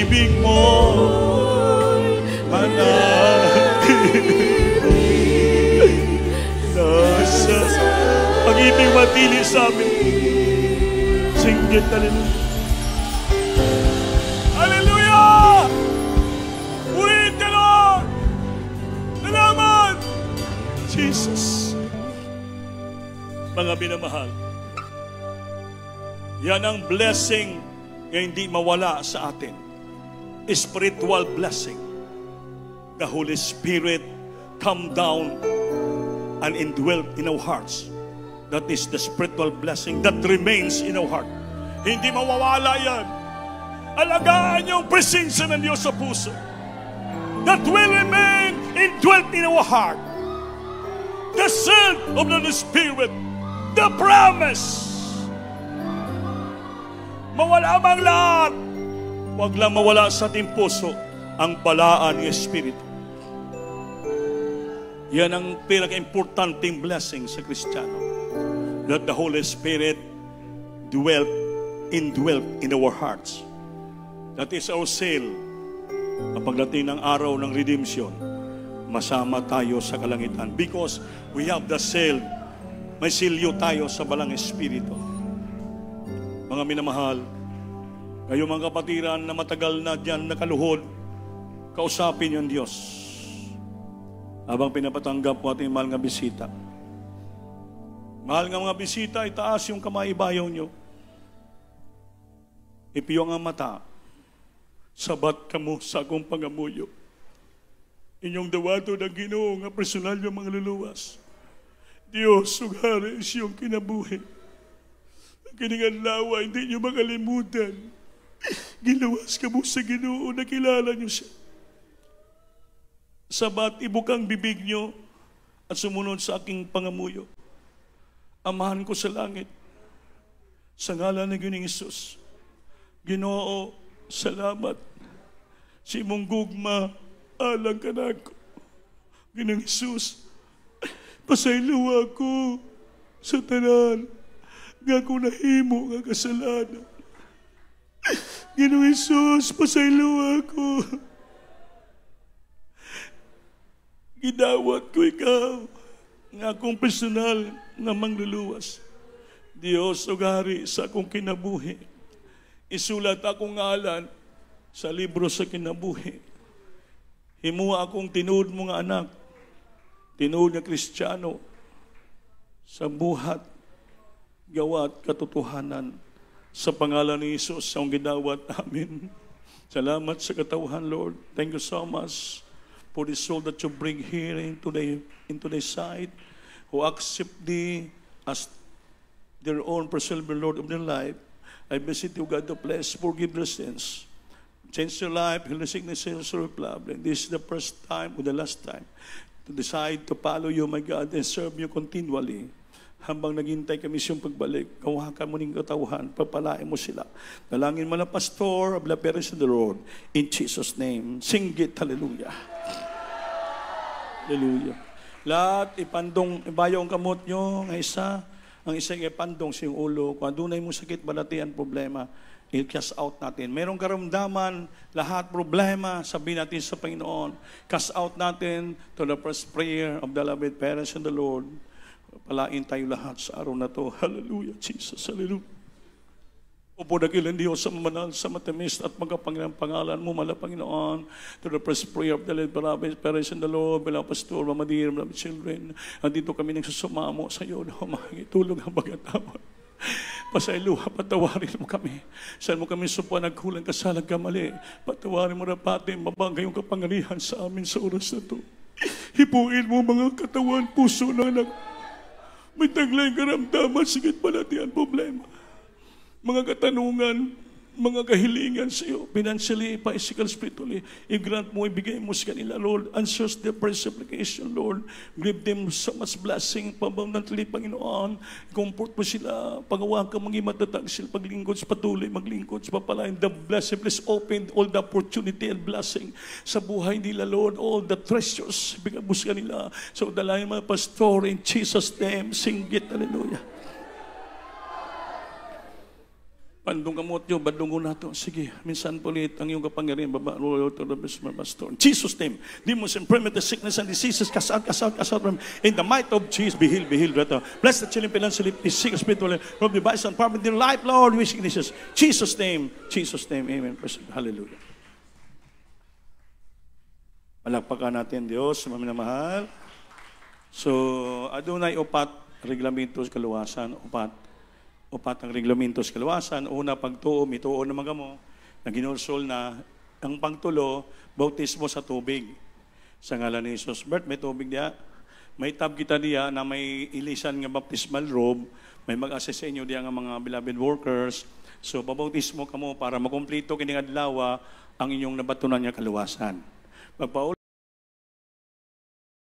pag-ibig mo manatili. Nasa pag-ibig matili sa amin. Singgit, hallelujah. Hallelujah! Purihin ka, Lord! Salamat! Jesus. Mga minamahal, yan ang blessing na hindi mawala sa atin. Spiritual blessing. The Holy Spirit come down and indwell in our hearts. That is the spiritual blessing that remains in our heart. Hindi mawawala yan. Alagaan yung presensya ng Diyos sa puso. That will remain indwelt in our heart. The seal of the Holy Spirit. The promise. Mawala mang lahat. Huwag lang mawala sa ating puso ang balaan ng Espiritu. Yan ang pinaka-importanting blessing sa Kristiyano. That the Holy Spirit indwelt in our hearts. That is our seal. Kapag dating ng araw ng redemption, masama tayo sa kalangitan. Because we have the seal. May silyo tayo sa balang Espiritu. Mga minamahal, kayo mga kapatiran na matagal na dyan nakaluhod, kausapin yung Diyos. Habang pinapatanggap po ating mahal nga bisita. Mahal nga mga bisita, itaas yung kamay, ibayaw nyo. Ipiyo nga mata, sabat kamo sa akong pangamuyo. Inyong dawato ng Ginoo nga personal yung mga luluwas. Diyos, sugari siyong kinabuhi. Ang kininganlawa, hindi nyo makalimutan. Gilawas ka mo sa Ginoo, nakilala nyo siya. Sabat, ibukang bibig nyo at sumunod sa aking pangamuyo. Amahan ko sa langit, sa ngalan ng Ginoong Hesus. Ginoo, salamat. Si imong gugma, alang ka na ako. Ginoong Hesus, pasaylo ako sa tanan nga kung nahimo nga kasalanan. Ginoong Hesus, pasaylo ako. Gidawat ko ikaw nga akong personal nga mangluluwas. Diyos, ugari sa akong kinabuhi. Isulat akong ngalan sa libro sa kinabuhi. Himuha akong tinuod mo nga anak, tinuod nga Kristiyano, sa buhat, gawat, katotohanan, sa pangalan ni Jesus, sa gidawat. Amen. Salamat sa katawhan, Lord. Thank you so much for the soul that you bring here into the side, who accept thee as their own personal Lord of their life. I beseech you, God, to bless, forgive their sins, change their life, heal the sicknesses, or problem. This is the first time or the last time to decide to follow you, my God, and serve you continually. Habang naghintay kami siyang pagbalik, kawakan mo ng katawhan, papalain mo sila. Dalangin mo na, Pastor of the Parish of the Lord, in Jesus' name. Sing it, hallelujah. Hallelujah. Lahat, ipandong, ibayaw ang kamot nyo, ang isa ipandong sa iyong ulo. Kung adunay mo sakit, balatian, problema, i-cast out natin. Merong karamdaman, lahat problema, sabihin natin sa Panginoon. Cast out natin to the first prayer of the beloved parents in the Lord. Palain tayo lahat sa araw na to. Hallelujah, Jesus. Hallelujah. Opo dakilan Diyos sa mamanal, sa matamis at magkapangyang pangalan mo, mala Panginoon, to the first prayer of the beloved parents in the Lord, beloved pastor, Mama dear, beloved children. Andito kami nagsusumamo sa iyo, makikitulog ang pagkatawad. Pasayluha, patawarin mo kami. Saan mo kami supa nagkulang kasalag kamali. Patawarin mo na pati, mabangga yung kapangyarihan sa amin sa oras na to. Hipuin mo mga katawan, puso ng anak. May taglay karamdaman, sigit palatian, problema. Mga katanungan, mga kahilingan sa iyo, financially, physical, spiritually, i-grant mo, ibigay mo sa kanila, Lord. Answers their prayer supplication, Lord. Give them so much blessing, pabundantly, Panginoon. Comfort mo sila, pagawa ka, maging matatag sila, paglingkod, patuloy, maglingkod, papalain. The blessing, please open all the opportunity and blessing sa buhay nila, Lord. All the treasures, bigay mo sa kanila. So, dalayan mga pastor, in Jesus' name, sing it, hallelujah. Pandong kamot nyo, badungo na to. Sige, minsan pulit ang iyong kapangyarihan, baba, Lord, to the best, my pastor. In Jesus' name, demons and infirmities, sickness and diseases, cast out, in the might of Jesus, be healed, right now. Bless the children, financially, sick, spiritually, from the vice and power in their life, Lord, we seek this. Jesus' name, amen. Hallelujah. Palakpakan natin, Diyos, maminamahal. So, adunay upat, reglamentos, kaluwasan, upat ang reglamentos kalawasan. Una, pagtuo, mituo na mga mo, na ginulsol na ang pangtulo, bautismo sa tubig. Sa ngalan ni Jesus. Bert, may tubig diya. May tab kita diya na may ilisan nga baptismal robe. May mag-assess sa inyo diya nga mga beloved workers. So, babautismo ka mo para makumplito kining adlaw ang inyong nabatunan nga kaluwasan. Magpaul